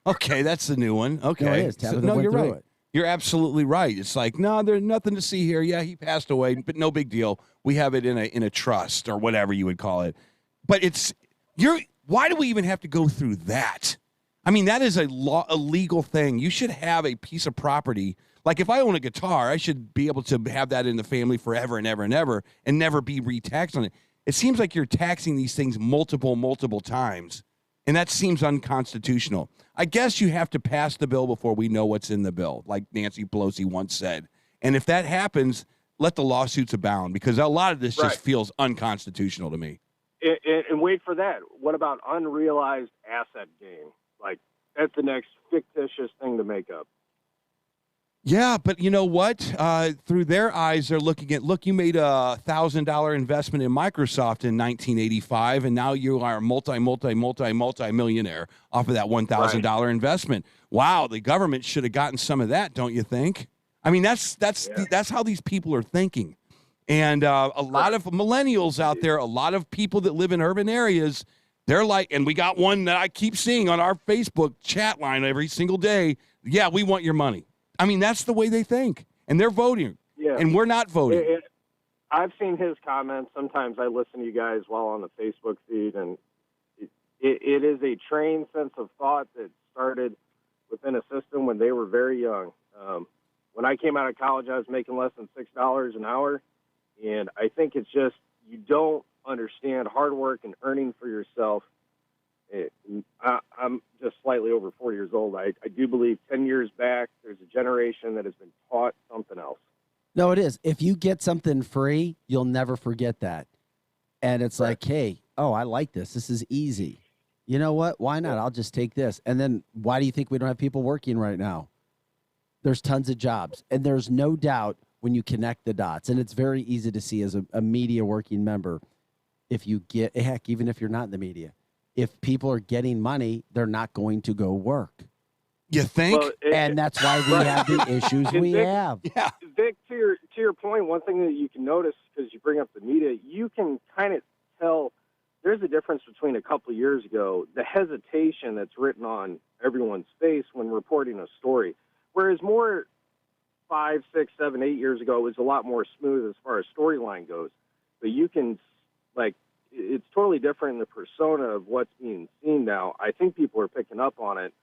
Okay, that's the new one. Okay. No, it is. No, you're right. You're absolutely right. It's like, no, there's nothing to see here. Yeah, he passed away, but no big deal. We have it in a trust or whatever you would call it. But why do we even have to go through that? I mean, that is a legal thing. You should have a piece of property. Like, if I own a guitar, I should be able to have that in the family forever and ever and ever and never be re-taxed on it. It seems like you're taxing these things multiple times, and that seems unconstitutional. I guess you have to pass the bill before we know what's in the bill, like Nancy Pelosi once said. And if that happens, let the lawsuits abound, because a lot of this just feels unconstitutional to me. And wait for that. What about unrealized asset gain? Like, that's the next fictitious thing to make up. Yeah, but you know what? Through their eyes, they're looking at, look, you made a $1,000 investment in Microsoft in 1985, and now you are a multi-millionaire off of that $1,000 investment. Wow, the government should have gotten some of that, don't you think? I mean, that's how these people are thinking. And a lot of millennials out there, a lot of people that live in urban areas, they're like, and we got one that I keep seeing on our Facebook chat line every single day. Yeah, we want your money. I mean, that's the way they think. And they're voting. Yeah. And we're not voting. I've seen his comments. Sometimes I listen to you guys while on the Facebook feed, and it is a trained sense of thought that started within a system when they were very young. When I came out of college, I was making less than $6 an hour, and I think it's just you don't understand hard work and earning for yourself. I'm just slightly over 40 years old. I do believe 10 years back, there's a generation that has been taught something else. No, it is. If you get something free, you'll never forget that. And it's like, hey, oh, I like this. This is easy. You know what? Why not? I'll just take this. And then why do you think we don't have people working right now? There's tons of jobs. And there's no doubt when you connect the dots. And it's very easy to see as a media working member, if you get, heck, even if you're not in the media, if people are getting money, they're not going to go work. You think? Well, and that's why we have the issues we have. Yeah. Vic, to your point, one thing that you can notice, because you bring up the media, you can kind of tell there's a difference between a couple of years ago, the hesitation that's written on everyone's face when reporting a story. Whereas more 5, 6, 7, 8 years ago, it was a lot more smooth as far as storyline goes. But you can, like, it's totally different in the persona of what's being seen now. I think people are picking up on it.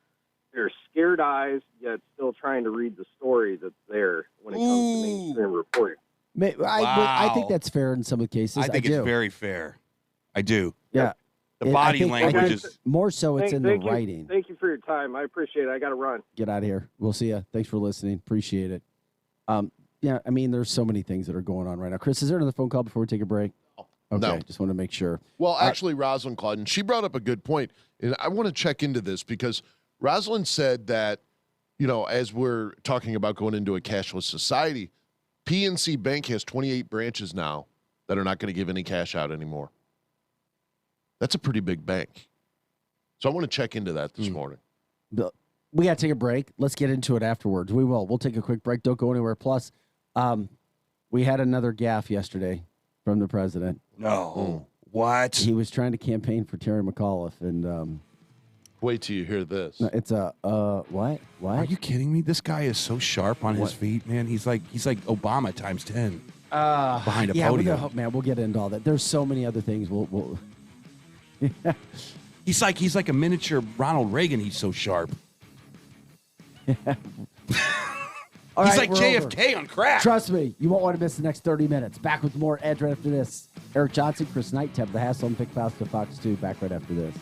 They're scared eyes, yet still trying to read the story that's there when it comes to mainstream reporting. I think that's fair in some of the cases. I think it's very fair. I do. Yeah. The body language is more so it's in the writing. Thank you for your time. I appreciate it. I got to run. Get out of here. We'll see you. Thanks for listening. Appreciate it. Yeah, I mean, there's so many things that are going on right now. Chris, is there another phone call before we take a break? Okay, No. just want to make sure. Well, actually, Rosalind called, and she brought up a good point. And I want to check into this because Rosalind said that, you know, as we're talking about going into a cashless society, PNC Bank has 28 branches now that are not going to give any cash out anymore. That's a pretty big bank. So I want to check into that this morning. We got to take a break. Let's get into it afterwards. We will. We'll take a quick break. Don't go anywhere. Plus, we had another gaffe yesterday from the president. No. What? He was trying to campaign for Terry McAuliffe, and wait till you hear this. No, it's a what? What? Are you kidding me? This guy is so sharp on his feet, man. He's like Obama times 10 behind a podium. Man, we'll get into all that. There's so many other things. We'll He's like a miniature Ronald Reagan. He's so sharp. All He's right, like we're JFK over. on crack. Trust me, you won't want to miss the next 30 minutes. Back with more Edge right after this. Eric Johnson, Chris Knight, Tabitha, Hassell, and Vic Faust to Fox 2. Back right after this.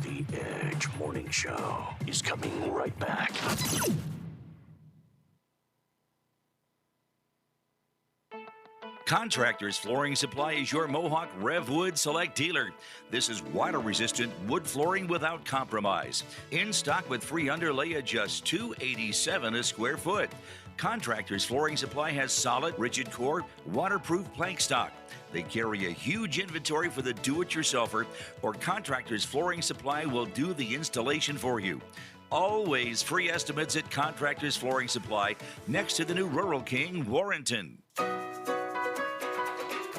The Edge Morning Show is coming right back. Contractors Flooring Supply is your Mohawk Revwood Select dealer. This is water-resistant wood flooring without compromise. In stock with free underlay at just $287 a square foot. Contractors Flooring Supply has solid, rigid core, waterproof plank stock. They carry a huge inventory for the do-it-yourselfer, or Contractors Flooring Supply will do the installation for you. Always free estimates at Contractors Flooring Supply, next to the new Rural King, Warrenton.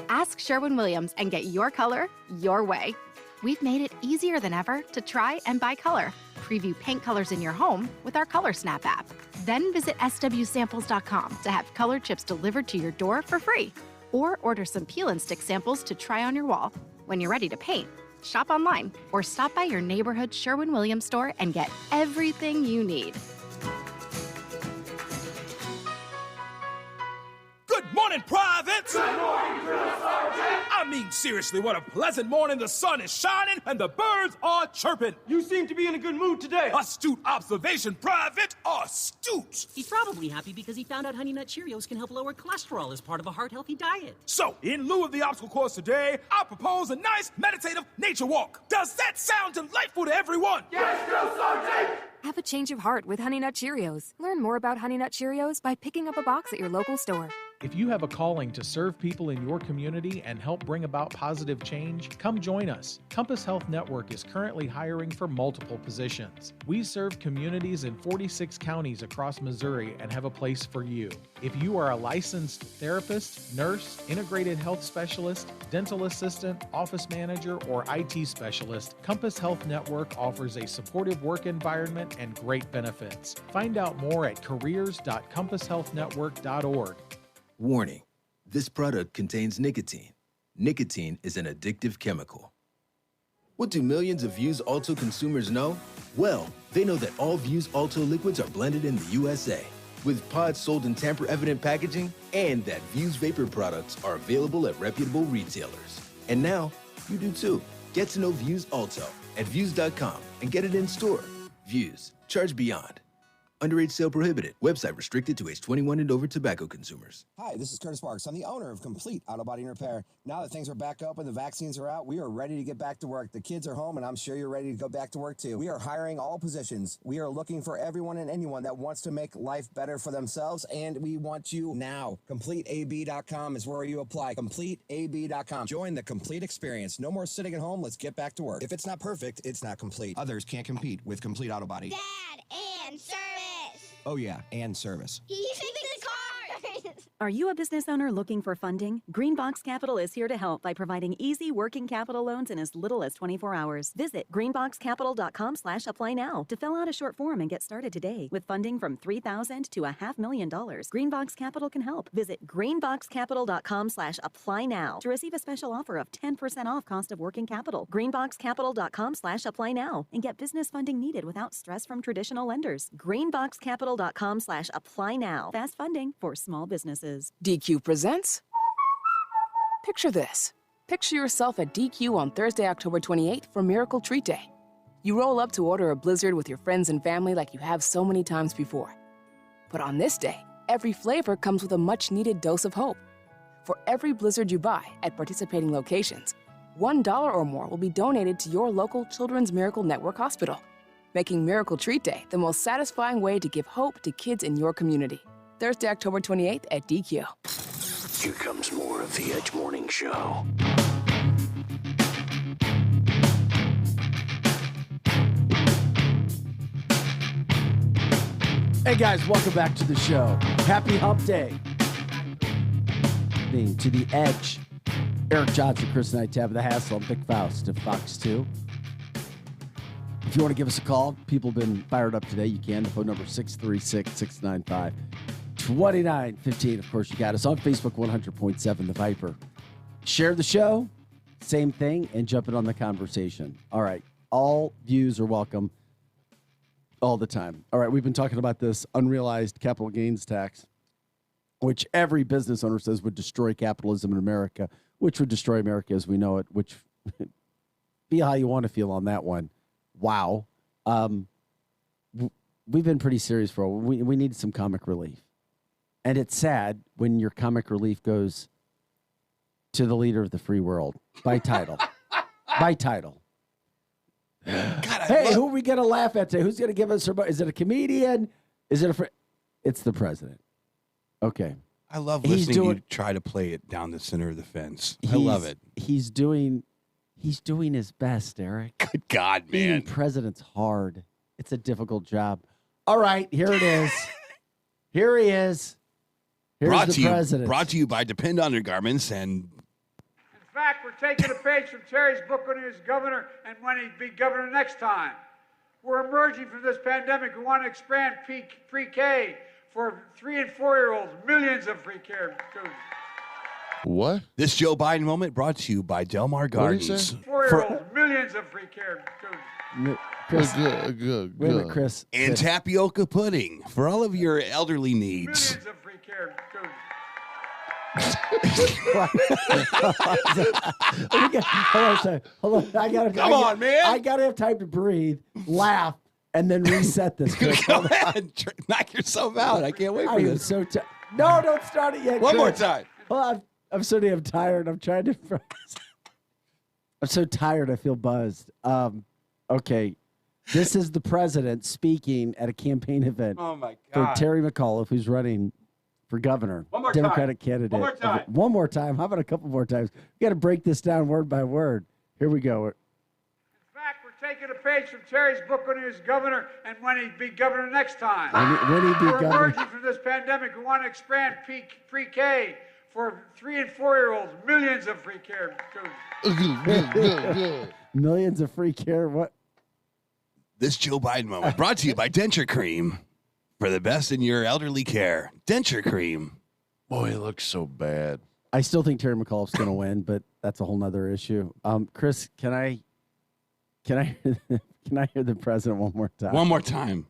Ask Sherwin-Williams and get your color your way. We've made it easier than ever to try and buy color. Preview paint colors in your home with our Color Snap app. Then visit swsamples.com to have color chips delivered to your door for free. Or order some peel and stick samples to try on your wall. When you're ready to paint, shop online or stop by your neighborhood Sherwin-Williams store and get everything you need. Good morning, privates! Good morning, Drill Sergeant! I mean, seriously, what a pleasant morning. The sun is shining and the birds are chirping. You seem to be in a good mood today. Astute observation, Private. Astute. He's probably happy because he found out Honey Nut Cheerios can help lower cholesterol as part of a heart-healthy diet. So, in lieu of the obstacle course today, I propose a nice meditative nature walk. Does that sound delightful to everyone? Yes, Drill Sergeant! Have a change of heart with Honey Nut Cheerios. Learn more about Honey Nut Cheerios by picking up a box at your local store. If you have a calling to serve people in your community and help bring about positive change, come join us. Compass Health Network is currently hiring for multiple positions. We serve communities in 46 counties across Missouri and have a place for you. If you are a licensed therapist, nurse, integrated health specialist, dental assistant, office manager, or IT specialist, Compass Health Network offers a supportive work environment and great benefits. Find out more at careers.compasshealthnetwork.org. Warning, this product contains nicotine. Nicotine is an addictive chemical. What do millions of Vuse Alto consumers know? Well, they know that all Vuse Alto liquids are blended in the USA, with pods sold in tamper-evident packaging, and that Vuse vapor products are available at reputable retailers. And now, you do too. Get to know Vuse Alto at Vuse.com and get it in store. Vuse, charge beyond. Underage sale prohibited. Website restricted to age 21 and over tobacco consumers. Hi, this is Curtis Marks. I'm the owner of Complete Auto Body and Repair. Now that things are back open, the vaccines are out, we are ready to get back to work. The kids are home, and I'm sure you're ready to go back to work too. We are hiring all positions. We are looking for everyone and anyone that wants to make life better for themselves, and we want you now. CompleteAB.com is where you apply. CompleteAB.com. Join the complete experience. No more sitting at home. Let's get back to work. If it's not perfect, it's not complete. Others can't compete with Complete Auto Body. Dad, and service. Oh yeah, and service. He fixed the car. Are you a business owner looking for funding? Greenbox Capital is here to help by providing easy working capital loans in as little as 24 hours. Visit greenboxcapital.com/apply now to fill out a short form and get started today. With funding from $3,000 to $500,000, Greenbox Capital can help. Visit greenboxcapital.com/apply now to receive a special offer of 10% off cost of working capital. Greenboxcapital.com/apply now and get business funding needed without stress from traditional lenders. Greenboxcapital.com/apply now. Fast funding for small businesses. DQ presents. Picture this. Picture yourself at DQ on Thursday, October 28th for Miracle Treat Day. You roll up to order a Blizzard with your friends and family like you have so many times before. But on this day, every flavor comes with a much-needed dose of hope. For every Blizzard you buy at participating locations, $1 or more will be donated to your local Children's Miracle Network hospital, making Miracle Treat Day the most satisfying way to give hope to kids in your community. Thursday, October 28th at DQ. Here comes more of the Edge Morning Show. Hey guys, welcome back to the show. Happy Hump Day. To the Edge. Eric Johnson, Chris Knight, Tabitha Hassell, Vic Faust of Fox 2. If you want to give us a call, people have been fired up today. You can. The phone number 636-695-2915. Of course, you got us on Facebook, 100.7 The Viper. Share the show, same thing, and jump in on the conversation. All right. All views are welcome all the time. All right. We've been talking about this unrealized capital gains tax, which every business owner says would destroy capitalism in America, which would destroy America as we know it, which feel how you want to feel on that one. Wow. We've been pretty serious for a while. We need some comic relief. And it's sad when your comic relief goes to the leader of the free world by title. By title. God, hey, who are we going to laugh at today? Who's going to give us is it a comedian? Is it it's the president. Okay. I love listening to you try to play it down the center of the fence. I love it. He's doing his best, Eric. Good God, man. Being president's hard. It's a difficult job. All right, here it is. Here he is. Here's the president. Brought to you by Depend Undergarments and... In fact, we're taking a page from Terry's book when he was governor and when he'd be governor next time. We're emerging from this pandemic. We want to expand pre-K for 3- and 4-year-olds, millions of pre-K students. What? This Joe Biden moment brought to you by Del Mar Gardens. 4-year-olds, millions of pre-K students. Chris, good. Wait a minute, Chris. And tapioca pudding for all of your elderly needs. Millions of pre-K students. Hold on. Come on, man. I gotta have time to breathe, laugh, and then reset this. Go ahead, knock yourself out. I can't wait for this. So no, don't start it yet. One more time. Hold on. I'm so damn tired. I'm trying to. I'm so tired. I feel buzzed. Okay. This is the president speaking at a campaign event oh my for God. Terry McAuliffe, who's running for governor. One more Democratic time. candidate. One more time. One more time. How about a couple more times? We got to break this down word by word. Here we go. In fact, we're taking a page from Terry's book when he was governor and when he'd be governor next time. When he be We're governor. emerging from this pandemic. We want to expand pre-K for 3 and 4-year-olds. Millions of free care students. Millions of free care. What? This Joe Biden moment brought to you by Denture Cream. For the best in your elderly care, Denture Cream. Boy, it looks so bad. I still think Terry McAuliffe's going to win, but that's a whole nother issue. Chris, can I hear the president one more time? One more time.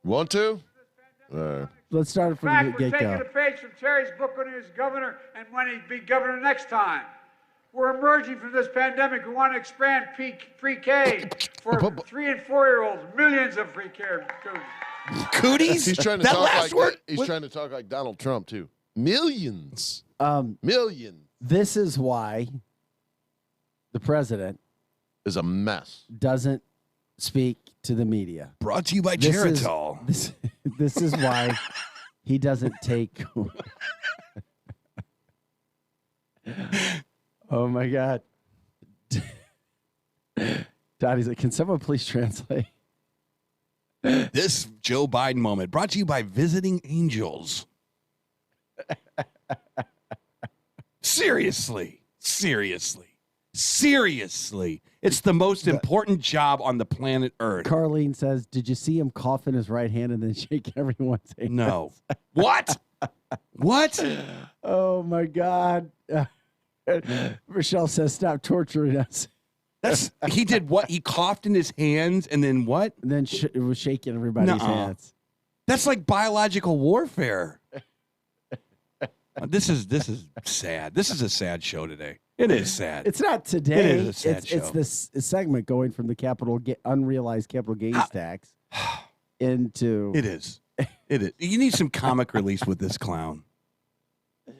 Want to? Let's start it In from fact, the we're taking get-go. a page from Terry's book when he was governor and when he'd be governor next time. We're emerging from this pandemic. We want to expand pre-K for 3 and 4-year-olds. Millions of free care students. Cooties? He's trying to That talk last like word? he's trying to talk like Donald Trump too. Millions. Millions This is why the president is a mess. doesn't speak to the media. Brought to you by This is- Geritol. This is why he doesn't take. Oh my God. Todd's like, can someone please translate? This Joe Biden moment brought to you by Visiting Angels. Seriously. It's the most important job on the planet Earth. Carlene says, did you see him cough in his right hand and then shake everyone's hand? No. What? What? Oh my God. Rochelle says, stop torturing us. He did what? He coughed in his hands and then what? And then it was shaking everybody's Nuh-uh. hands. That's like biological warfare. This is sad. This is a sad show today. It is sad. It's not today. It is a sad show. It's this segment going from the unrealized capital gains tax into. It is. It is. You need some comic relief with this clown.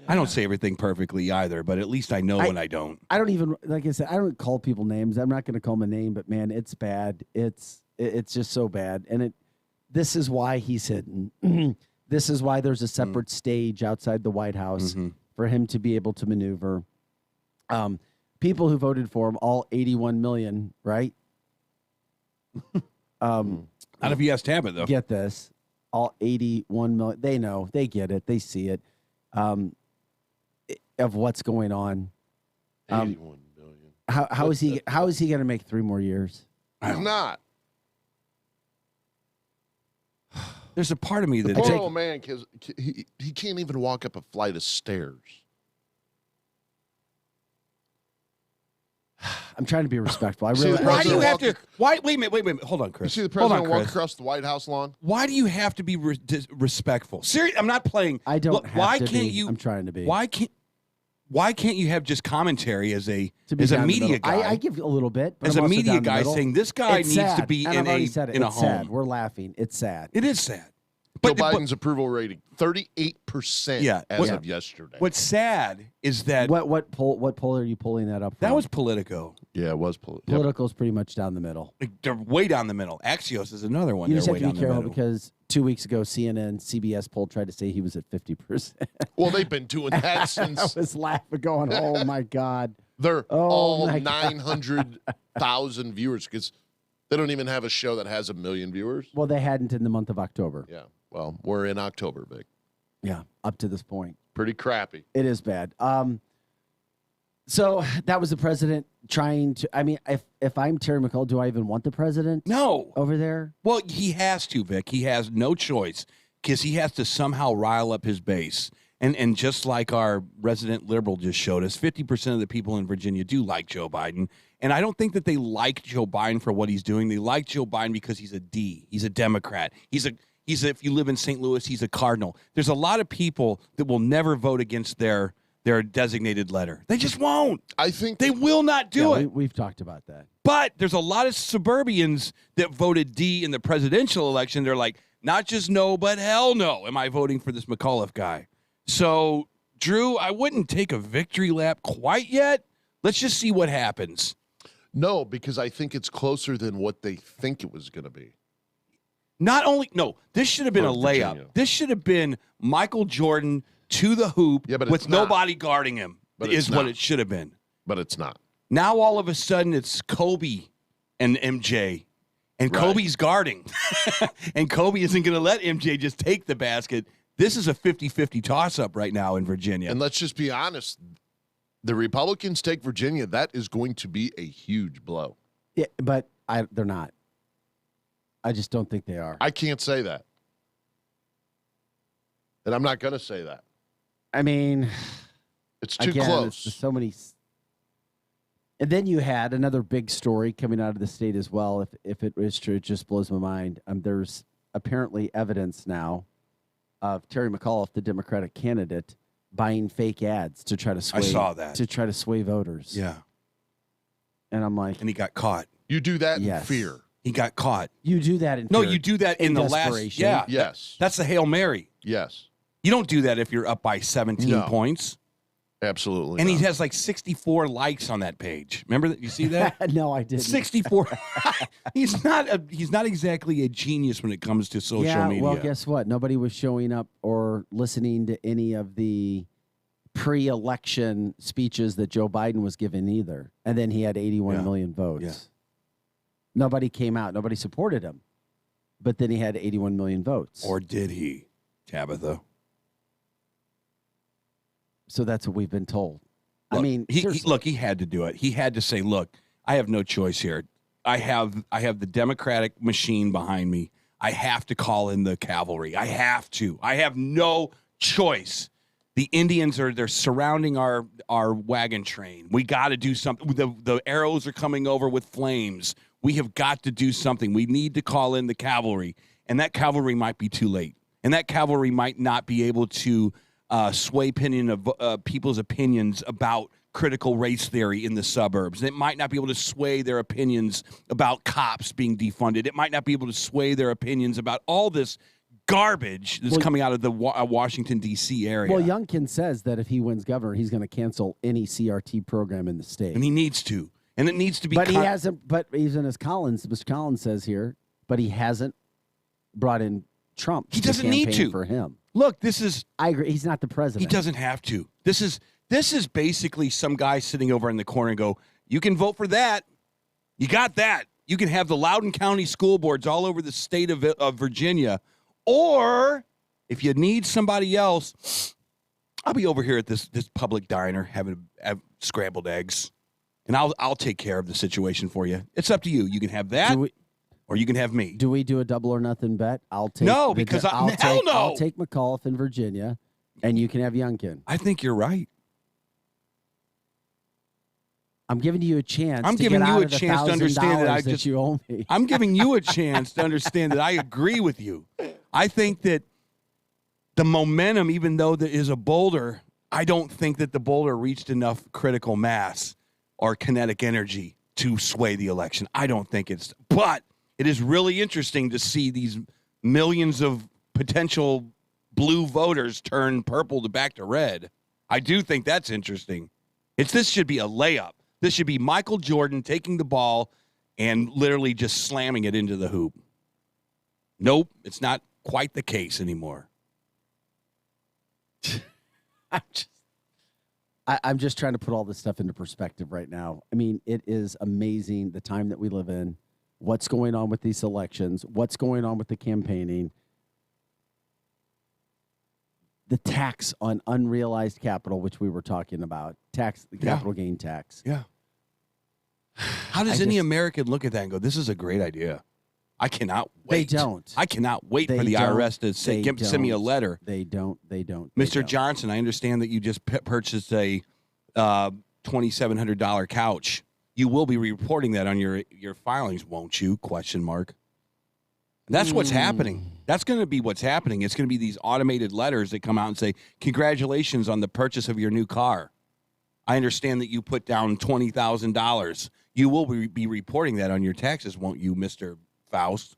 I don't say everything perfectly either, but at least I know when I don't. I don't even, like I said, I don't call people names. I'm not going to call him a name, but man, it's bad. It's just so bad. And this is why he's hidden. This is why there's a separate stage outside the White House for him to be able to maneuver. People who voted for him, all 81 million, right? Not if he has Tabitha, though. Get this. All 81 million. They know. They get it. They see it. Of what's going on. 81 million. How is he going to make 3 more years? He's not. There's a part of me that... Poor old man, because he can't even walk up a flight of stairs. I'm trying to be respectful. Why do you have to... Wait a minute. Hold on, Chris. You see the president walk across the White House lawn? Why do you have to be respectful? Seriously, I'm not playing. I don't have why to can't be. you? I'm trying to be. Why can't you have just commentary as a To be down the media middle. guy? I give a little bit. But as I'm a also media down the guy middle. saying this guy It's needs to sad. be And in I've already said it. in a It's sad. home. We're laughing. It's sad. It is sad. Joe Biden's approval rating 38% as of yesterday. What's sad is that what poll are you pulling that up from? that was Politico. Yeah, it was Politico. Politico's pretty much down the middle. Like, they're way down the middle. Axios is another one. You They're just have way to be down the careful middle. because 2 weeks ago, CNN, CBS poll tried to say he was at 50%. Well, they've been doing that since. I was laughing, going, "Oh my God!" They're Oh, all my God. 900,000 viewers because they don't even have a show that has 1 million viewers. Well, they hadn't in the month of October. Yeah. Well, we're in October, Vic. Yeah, up to this point. Pretty crappy. It is bad. So that was the president trying to. I mean, if I'm Terry McAuliffe, do I even want the president? No. Over there? Well, he has to, Vic. He has no choice because he has to somehow rile up his base. And just like our resident liberal just showed us, 50% of the people in Virginia do like Joe Biden. And I don't think that they like Joe Biden for what he's doing. They like Joe Biden because he's a D. He's a Democrat. He's if you live in St. Louis, he's a Cardinal. There's a lot of people that will never vote against their designated letter. They just won't. I think they will not do it. We've talked about that. But there's a lot of suburbians that voted D in the presidential election. They're like, not just no, but hell no. Am I voting for this McAuliffe guy? So, Drew, I wouldn't take a victory lap quite yet. Let's just see what happens. No, because I think it's closer than what they think it was going to be. This should have been a layup. Virginia. This should have been Michael Jordan to the hoop but with it's not. nobody guarding him. But Is it's what not. it should have been. But it's not. Now all of a sudden it's Kobe and MJ, and Right. Kobe's guarding, and Kobe isn't going to let MJ just take the basket. This is a 50-50 toss-up right now in Virginia. And let's just be honest. The Republicans take Virginia. That is going to be a huge blow. Yeah, but they're not. I just don't think they are. I can't say that. And I'm not going to say that. I mean, it's too again, close. It's just so many. And then you had another big story coming out of the state as well. If it was true, it just blows my mind. There's apparently evidence now of Terry McAuliffe, the Democratic candidate, buying fake ads to try to sway. I saw that. To try to sway voters. Yeah. And I'm like, and he got caught. You do that Yes. in fear. He got caught. You do that in No, fear, you do that in the last. desperation. Yeah. Yes. That's the Hail Mary. Yes. You don't do that if you're up by 17 No. points. Absolutely. And not. he has like 64 likes on that page. Remember that? You see that? No, I didn't. 64. He's not exactly a genius when it comes to social media. Well, guess what? Nobody was showing up or listening to any of the pre-election speeches that Joe Biden was giving either. And then he had 81 million votes. Yeah. Nobody came out. Nobody supported him. But then he had 81 million votes. Or did he, Tabitha? So that's what we've been told. Look, I mean, he had to do it. He had to say, look, I have no choice here. I have the Democratic machine behind me. I have to call in the cavalry. I have to. I have no choice. The Indians they're surrounding our wagon train. We got to do something. The arrows are coming over with flames. We have got to do something. We need to call in the cavalry. And that cavalry might be too late. And that cavalry might not be able to sway people's opinions about critical race theory in the suburbs. It might not be able to sway their opinions about cops being defunded. It might not be able to sway their opinions about all this garbage that's coming out of the Washington, D.C. area. Well, Youngkin says that if he wins governor, he's going to cancel any CRT program in the state. And he needs to. And it needs to be. But he hasn't. But even as Mr. Collins says here, but he hasn't brought in Trump. He doesn't need to. For him. Look, this is. I agree. He's not the president. He doesn't have to. This is basically some guy sitting over in the corner and go, you can vote for that. You got that. You can have the Loudoun County school boards all over the state of Virginia. Or if you need somebody else, I'll be over here at this public diner having scrambled eggs. And I'll take care of the situation for you. It's up to you. You can have that, or you can have me. Do we do a double or nothing bet? I'll take no, because hell no. I'll take McAuliffe in Virginia, and you can have Youngkin. I think you're right. I'm giving you a chance. I'm to giving get you out a of the chance to understand that you owe me. I'm giving you a chance to understand that I agree with you. I think that the momentum, even though there is a boulder, I don't think that the boulder reached enough critical mass or kinetic energy to sway the election. I don't think it's. But it is really interesting to see these millions of potential blue voters turn purple back to red. I do think that's interesting. This should be a layup. This should be Michael Jordan taking the ball and literally just slamming it into the hoop. Nope, it's not quite the case anymore. I'm just trying to put all this stuff into perspective right now. I mean, it is amazing the time that we live in, what's going on with these elections, what's going on with the campaigning, the tax on unrealized capital, which we were talking about, the capital gain tax. Yeah. How does any American look at that and go, this is a great idea? I cannot wait. They don't. I cannot wait for the IRS to send me a letter. They don't. Mr. Johnson, I understand that you just purchased a $2,700 couch. You will be reporting that on your filings, won't you? ? That's what's happening. That's going to be what's happening. It's going to be these automated letters that come out and say, congratulations on the purchase of your new car. I understand that you put down $20,000. You will be reporting that on your taxes, won't you, Mr. Faust?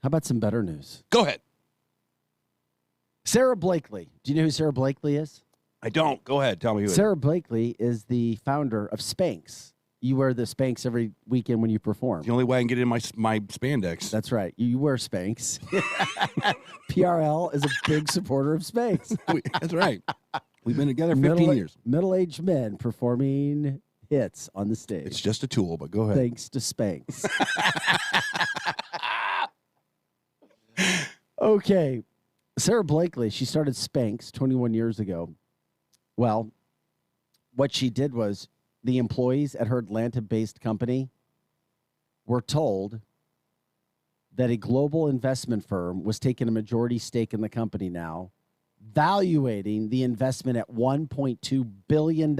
How about some better news? Go ahead. Sarah Blakely. Do you know who Sarah Blakely is? I don't. Go ahead. Tell me who it is. Sarah Blakely is the founder of Spanx. You wear the Spanx every weekend when you perform. The only way I can get in my spandex. That's right. You wear Spanx. PRL is a big supporter of Spanx. That's right. We've been together 15 years. Middle-aged men performing hits on the stage. It's just a tool, but go ahead. Thanks to Spanx. Okay. Sarah Blakely, she started Spanx 21 years ago. Well, what she did was the employees at her Atlanta-based company were told that a global investment firm was taking a majority stake in the company now, valuating the investment at $1.2 billion.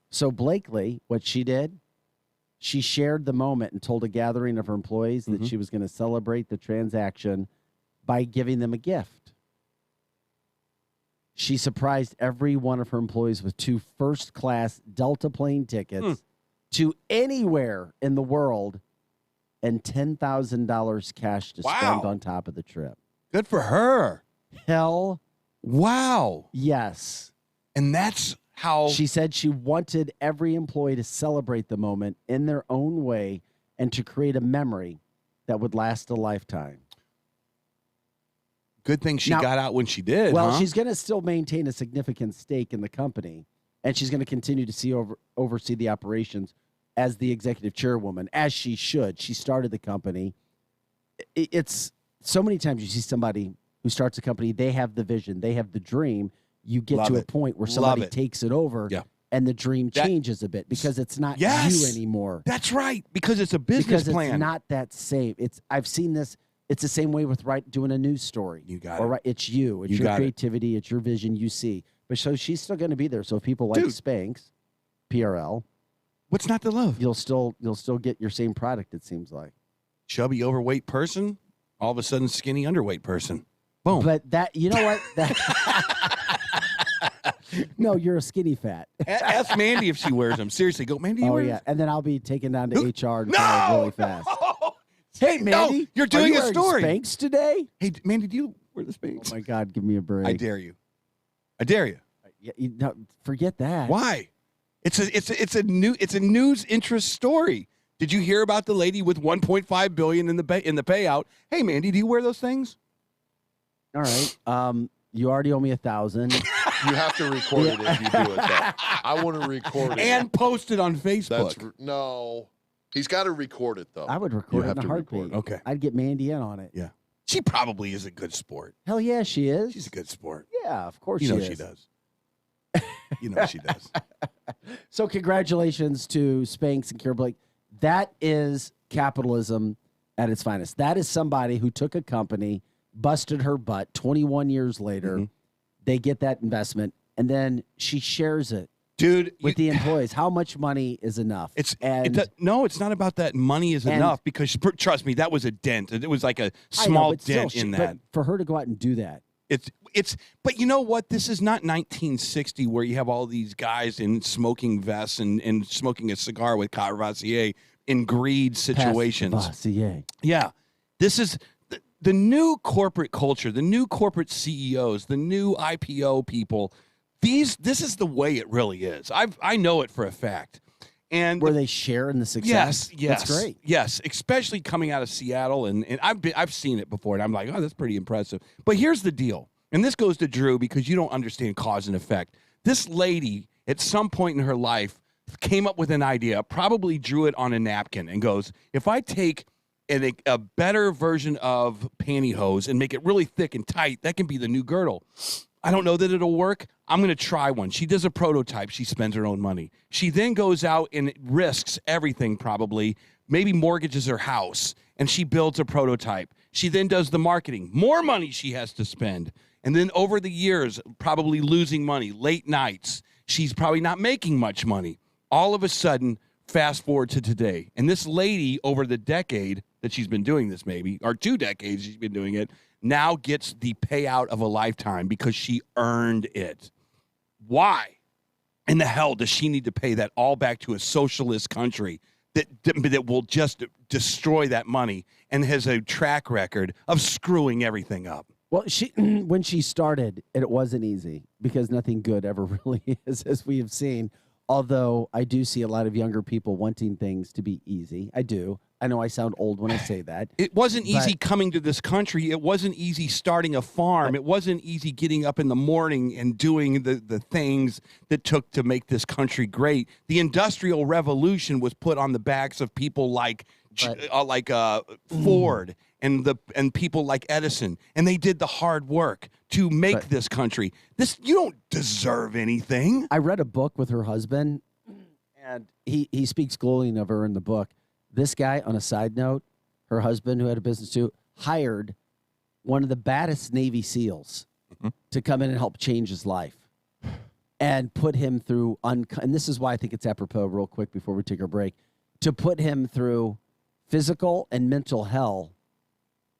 So Blakely, what she did, she shared the moment and told a gathering of her employees that she was going to celebrate the transaction by giving them a gift. She surprised every one of her employees with 2 first-class Delta plane tickets to anywhere in the world and $10,000 cash to spend on top of the trip. Good for her. Hell. Wow. Yes. And that's how she said she wanted every employee to celebrate the moment in their own way and to create a memory that would last a lifetime. Good thing she got out when she did. Well, she's going to still maintain a significant stake in the company, and she's going to continue to oversee the operations as the executive chairwoman, as she should. She started the company. It's so many times you see somebody who starts a company, they have the vision, they have the dream. You get to a point where somebody takes it over, and the dream changes a bit because it's not you anymore. That's right, because it's a business plan. It's not that same. I've seen this. It's the same way with doing a news story. You got it. It's you. It's your creativity. It's your vision you see. But so she's still going to be there. So if people like Spanx, PRL, what's not to love? You'll still get your same product, it seems like. Chubby, overweight person, all of a sudden skinny, underweight person. Boom. But that, you know what? No, you're a skinny fat. Ask Mandy if she wears them. Seriously, go, Mandy, you wear yeah. them? And then I'll be taken down to HR and fired really fast. Hey, Mandy. No, you're doing a story. Spanx today? Hey, Mandy, do you wear the Spanx? Oh, my God. Give me a break. I dare you. I dare you. No, forget that. Why? It's a news interest story. Did you hear about the lady with $1.5 billion in the payout? Hey, Mandy, do you wear those things? All right. You already owe me $1,000. You have to record it if you do it, though. I want to record it. And post it on Facebook. No. He's got to record it, though. I would record it in a heartbeat. Okay. I'd get Mandy in on it. Yeah. She probably is a good sport. Hell yeah, she is. She's a good sport. Yeah, of course you know she is. she does. You know she does. So congratulations to Spanx and Kira Blake. That is capitalism at its finest. That is somebody who took a company, busted her butt 21 years later. They get that investment, and then she shares it. Dude, with the employees, how much money is enough? No, it's not about that money is enough because trust me, that was a dent. It was like a small dent in that. But for her to go out and do that, but you know what? This is not 1960 where you have all these guys in smoking vests and smoking a cigar with Courvoisier in greed situations. Courvoisier. Yeah, this is the new corporate culture, the new corporate CEOs, the new IPO people. This is the way it really is. I know it for a fact. And where they share in the success. Yes. That's great. Yes, especially coming out of Seattle, and I've seen it before, and I'm like, oh, that's pretty impressive. But here's the deal, and this goes to Drew because you don't understand cause and effect. This lady, at some point in her life, came up with an idea, probably drew it on a napkin, and goes, if I take a better version of pantyhose and make it really thick and tight, that can be the new girdle. I don't know that it'll work. I'm going to try one. She does a prototype. She spends her own money. She then goes out and risks everything probably, maybe mortgages her house, and she builds a prototype. She then does the marketing. More money she has to spend. And then over the years, probably losing money, late nights. She's probably not making much money. All of a sudden, fast forward to today. And this lady, over the decade that she's been doing this maybe, or 2 decades she's been doing it, now gets the payout of a lifetime because she earned it. Why in the hell does she need to pay that all back to a socialist country that will just destroy that money and has a track record of screwing everything up? Well, when she started, it wasn't easy because nothing good ever really is, as we have seen. Although I do see a lot of younger people wanting things to be easy. I do. I know I sound old when I say that. It wasn't easy coming to this country. It wasn't easy starting a farm. It wasn't easy getting up in the morning and doing the things that took to make this country great. The Industrial Revolution was put on the backs of people like Ford and people like Edison, and they did the hard work to make this country. You don't deserve anything. I read a book with her husband, and he speaks glowing of her in the book. This guy, on a side note, her husband, who had a business too, hired one of the baddest Navy SEALs to come in and help change his life and put him through, and this is why I think it's apropos real quick before we take our break, to put him through physical and mental hell.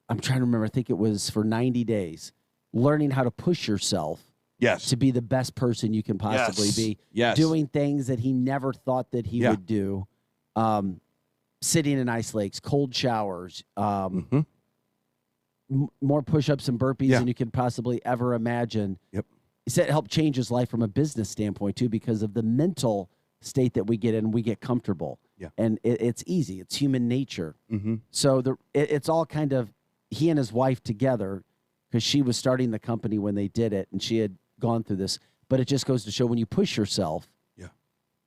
I'm trying to remember, I think it was for 90 days, learning how to push yourself to be the best person you can possibly be. Yes. Doing things that he never thought that he would do. Sitting in ice lakes, cold showers, more push-ups and burpees than you could possibly ever imagine. Yep. He said it helped change his life from a business standpoint, too, because of the mental state that we get in. We get comfortable. Yeah. And it's easy. It's human nature. So it's all kind of he and his wife together, because she was starting the company when they did it, and she had gone through this. But it just goes to show when you push yourself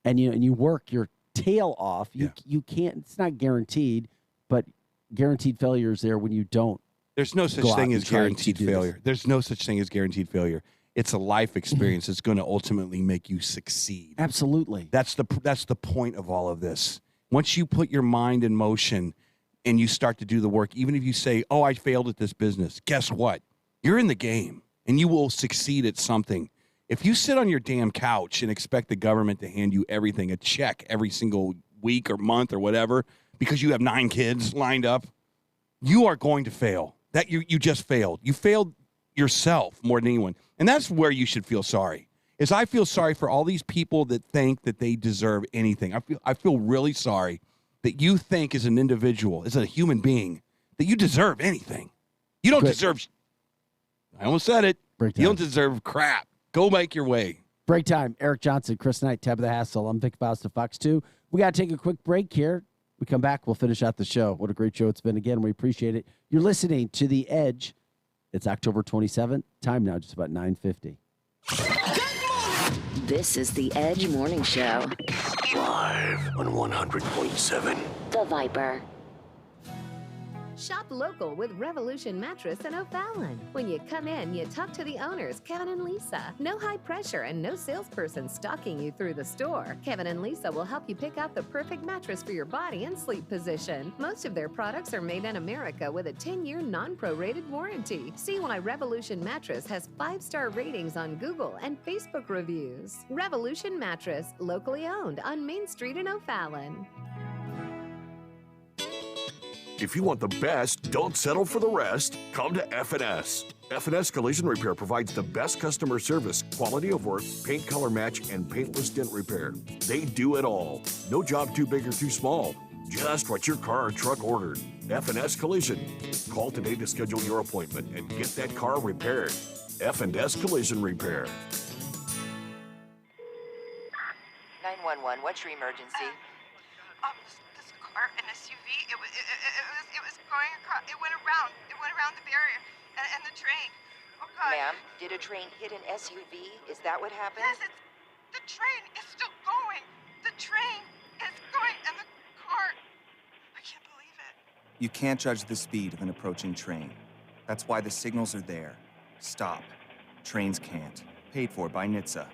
and you work your tail off, you can't, it's not guaranteed, but guaranteed failure is there when you don't. There's no such thing as guaranteed failure. There's no such thing as guaranteed failure. It's a life experience that's going to ultimately make you succeed. Absolutely. That's the point of all of this. Once you put your mind in motion and you start to do the work, even if you say, oh, I failed at this business, guess what? You're in the game and you will succeed at something. If you sit on your damn couch and expect the government to hand you everything, a check every single week or month or whatever, because you have 9 kids lined up, you are going to fail. That you just failed. You failed yourself more than anyone. And that's where you should feel sorry. Is I feel sorry for all these people that think that they deserve anything. I feel really sorry that you think as an individual, as a human being, that you deserve anything. You don't deserve, I almost said it. You don't deserve crap. Go make your way. Break time. Eric Johnson, Chris Knight, Tabitha Hassell. I'm Vic Faust of Fox 2. We got to take a quick break here. We come back, we'll finish out the show. What a great show it's been. Again, we appreciate it. You're listening to The Edge. It's October 27th. Time now, just about 9:50. This is The Edge Morning Show. Live on 100.7. The Viper. Shop local with Revolution Mattress in O'Fallon. When you come in, you talk to the owners, Kevin and Lisa. No high pressure and no salesperson stalking you through the store. Kevin and Lisa will help you pick out the perfect mattress for your body and sleep position. Most of their products are made in America with a 10-year non-prorated warranty. See why Revolution Mattress has 5-star ratings on Google and Facebook reviews. Revolution Mattress, locally owned on Main Street in O'Fallon. If you want the best, don't settle for the rest. Come to F&S. F&S Collision Repair provides the best customer service, quality of work, paint color match, and paintless dent repair. They do it all. No job too big or too small. Just what your car or truck ordered. F&S Collision. Call today to schedule your appointment and get that car repaired. F&S Collision Repair. 911, what's your emergency? This car, an SUV, it was going across, it went around the barrier and the train. Oh God. Ma'am, did a train hit an SUV? Is that what happened? Yes, the train is still going. The train is going and the car, I can't believe it. You can't judge the speed of an approaching train. That's why the signals are there. Stop. Trains can't. Paid for by NHTSA.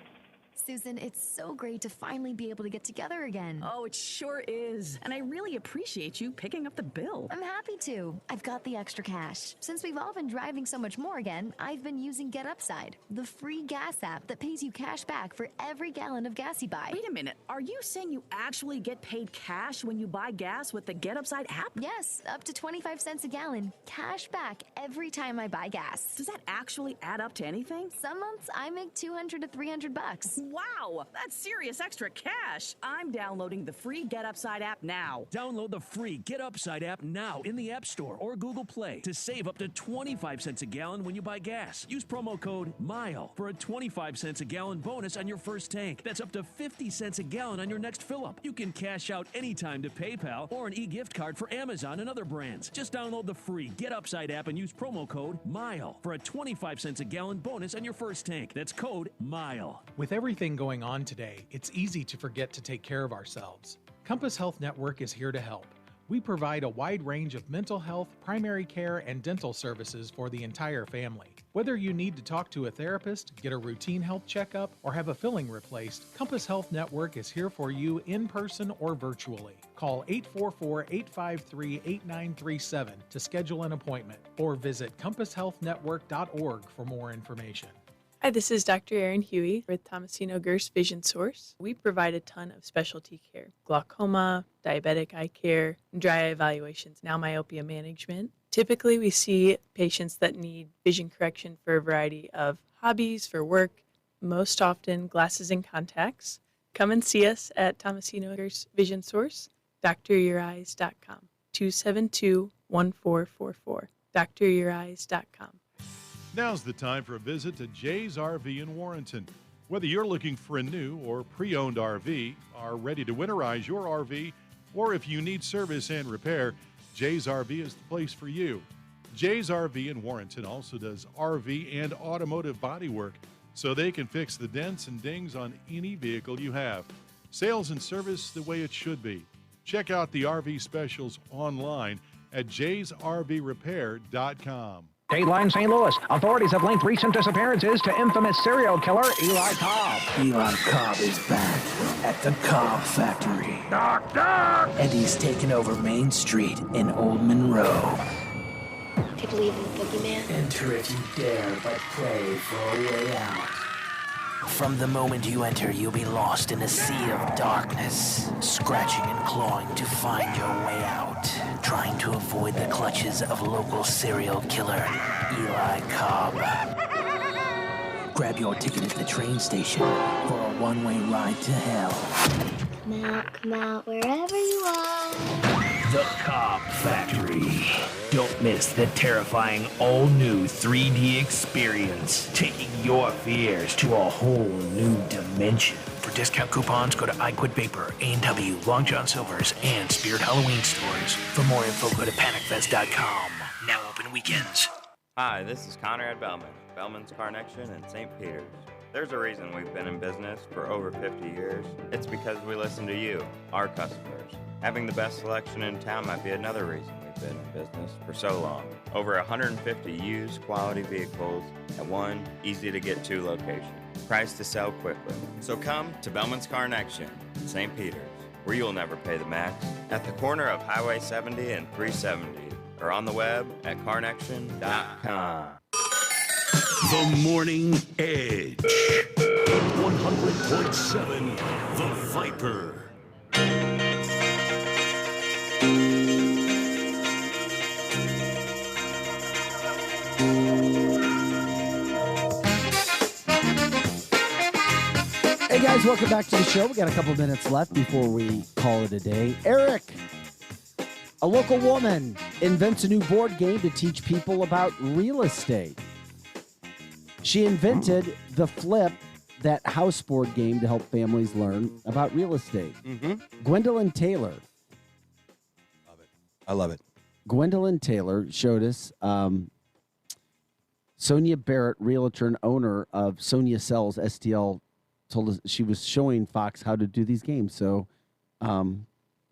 Susan, it's so great to finally be able to get together again. Oh, it sure is. And I really appreciate you picking up the bill. I'm happy to. I've got the extra cash. Since we've all been driving so much more again, I've been using Get Upside, the free gas app that pays you cash back for every gallon of gas you buy. Wait a minute. Are you saying you actually get paid cash when you buy gas with the Get Upside app? Yes, up to 25 cents a gallon. Cash back every time I buy gas. Does that actually add up to anything? Some months I make $200 to $300. Wow. Wow, that's serious extra cash. I'm downloading the free Get Upside app now. Download the free Get Upside app now in the App Store or Google Play to save up to 25 cents a gallon when you buy gas. Use promo code MILE for a 25 cents a gallon bonus on your first tank. That's up to 50 cents a gallon on your next fill-up. You can cash out anytime to PayPal or an e-gift card for Amazon and other brands. Just download the free Get Upside app and use promo code MILE for a 25 cents a gallon bonus on your first tank. That's code MILE. With everything going on today, it's easy to forget to take care of ourselves. Compass Health Network is here to help. We provide a wide range of mental health, primary care, and dental services for the entire family. Whether you need to talk to a therapist, get a routine health checkup, or have a filling replaced, Compass Health Network is here for you in person or virtually. Call 844-853-8937 to schedule an appointment or visit compasshealthnetwork.org for more information. Hi, this is Dr. Erin Huey with Tomasino Gerst Vision Source. We provide a ton of specialty care: glaucoma, diabetic eye care, dry eye evaluations, now myopia management. Typically, we see patients that need vision correction for a variety of hobbies, for work, most often glasses and contacts. Come and see us at Tomasino Gerst Vision Source, dryoureyes.com, 272-1444, dryoureyes.com. Now's the time for a visit to Jay's RV in Warrenton. Whether you're looking for a new or pre-owned RV, are ready to winterize your RV, or if you need service and repair, Jay's RV is the place for you. Jay's RV in Warrenton also does RV and automotive body work, so they can fix the dents and dings on any vehicle you have. Sales and service the way it should be. Check out the RV specials online at jaysrvrepair.com. Dateline St. Louis. Authorities have linked recent disappearances to infamous serial killer Eli Cobb. Eli Cobb is back at the Cobb Factory. Knock, knock! And he's taken over Main Street in Old Monroe. Do you believe in the boogeyman? Enter if you dare, but pray for a way out. From the moment you enter, you'll be lost in a sea of darkness, scratching and clawing to find your way out, trying to avoid the clutches of local serial killer Eli Cobb. Grab your ticket at the train station for a one-way ride to hell. Come out, wherever you are. The Cobb Factory. Don't miss the terrifying all-new 3D experience, taking your fears to a whole new dimension. For discount coupons, go to iQuitVapor, A&W, Long John Silver's, and Spirit Halloween stores. For more info, go to panicfest.com. Now open weekends. Hi, this is Conrad Bellman, Bellman's Carnection in St. Peter's. There's a reason we've been in business for over 50 years. It's because we listen to you, our customers. Having the best selection in town might be another reason we've been in business for so long. Over 150 used quality vehicles at one easy-to-get-to location. Priced to sell quickly. So come to Bellman's Carnection in St. Peter's, where you'll never pay the max. At the corner of Highway 70 and 370, or on the web at carnection.com. The Morning Edge. 100.7 The Viper. Hey guys, welcome back to the show. We got a couple minutes left before we call it a day. Eric, a local woman, invents a new board game to teach people about real estate. She invented the Flip, that house board game to help families learn about real estate. Gwendolyn Taylor. I love it. Gwendolyn Taylor showed us Sonia Barrett, realtor and owner of Sonia Sells STL, told us she was showing Fox how to do these games. So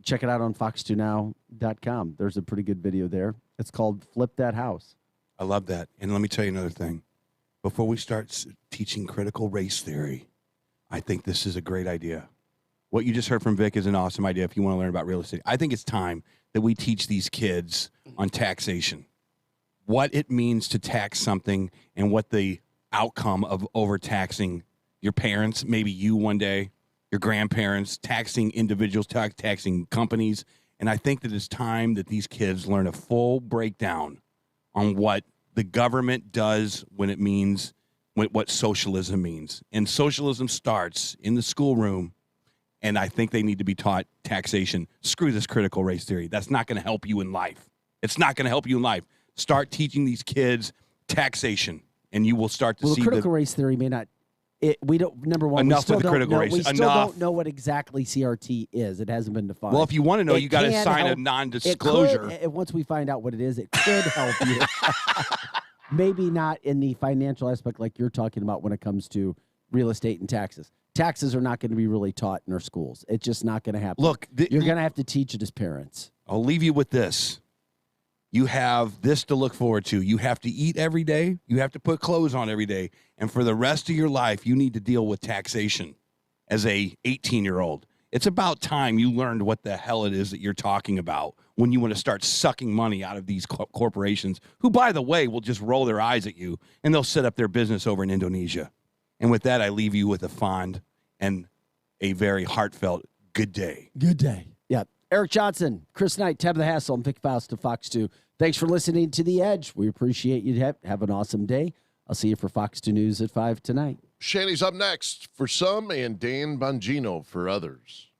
check it out on fox2now.com. There's a pretty good video there. It's called Flip That House. I love that. And let me tell you another thing. Before we start teaching critical race theory, I think this is a great idea. What you just heard from Vic is an awesome idea if you want to learn about real estate. I think it's time that we teach these kids on taxation, what it means to tax something and what the outcome of overtaxing your parents, maybe you one day, your grandparents, taxing individuals, taxing companies. And I think that it's time that these kids learn a full breakdown on what the government does when what socialism means. And socialism starts in the schoolroom, and I think they need to be taught taxation. Screw this critical race theory. That's not going to help you in life. It's not going to help you in life. Start teaching these kids taxation, and you will start to see critical race theory may not. We don't. Number one, enough with the critical race. We still don't know what exactly CRT is. It hasn't been defined. Well, if you want to know, you got to sign a non-disclosure. Once we find out what it is, it could help you. Maybe not in the financial aspect like you're talking about when it comes to real estate and taxes. Taxes are not going to be really taught in our schools. It's just not going to happen. Look, you're going to have to teach it as parents. I'll leave you with this. You have this to look forward to. You have to eat every day. You have to put clothes on every day. And for the rest of your life, you need to deal with taxation as a 18-year-old. It's about time you learned what the hell it is that you're talking about when you want to start sucking money out of these corporations, who, by the way, will just roll their eyes at you, and they'll set up their business over in Indonesia. And with that, I leave you with a fond and a very heartfelt good day. Good day. Yeah. Eric Johnson, Chris Knight, Tabitha Hassell, and Vic Faust of Fox 2. Thanks for listening to The Edge. We appreciate you. Have an awesome day. I'll see you for Fox 2 News at 5 tonight. Shanny's up next for some and Dan Bongino for others.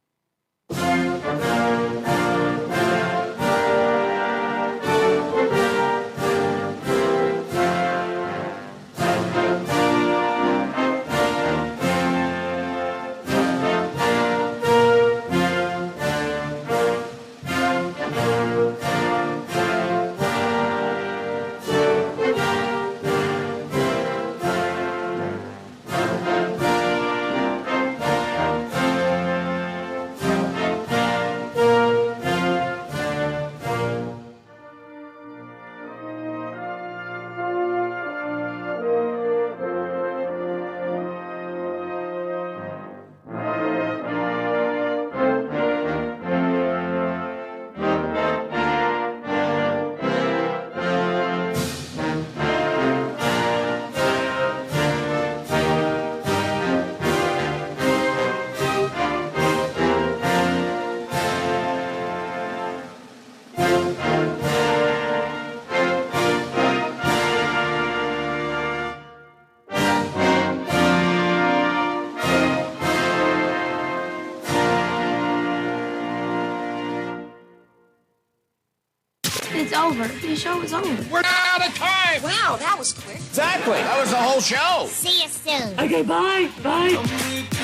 It's over. The show is over. We're out of time. Wow, that was quick. Exactly. That was the whole show. See you soon. Okay, bye. Bye.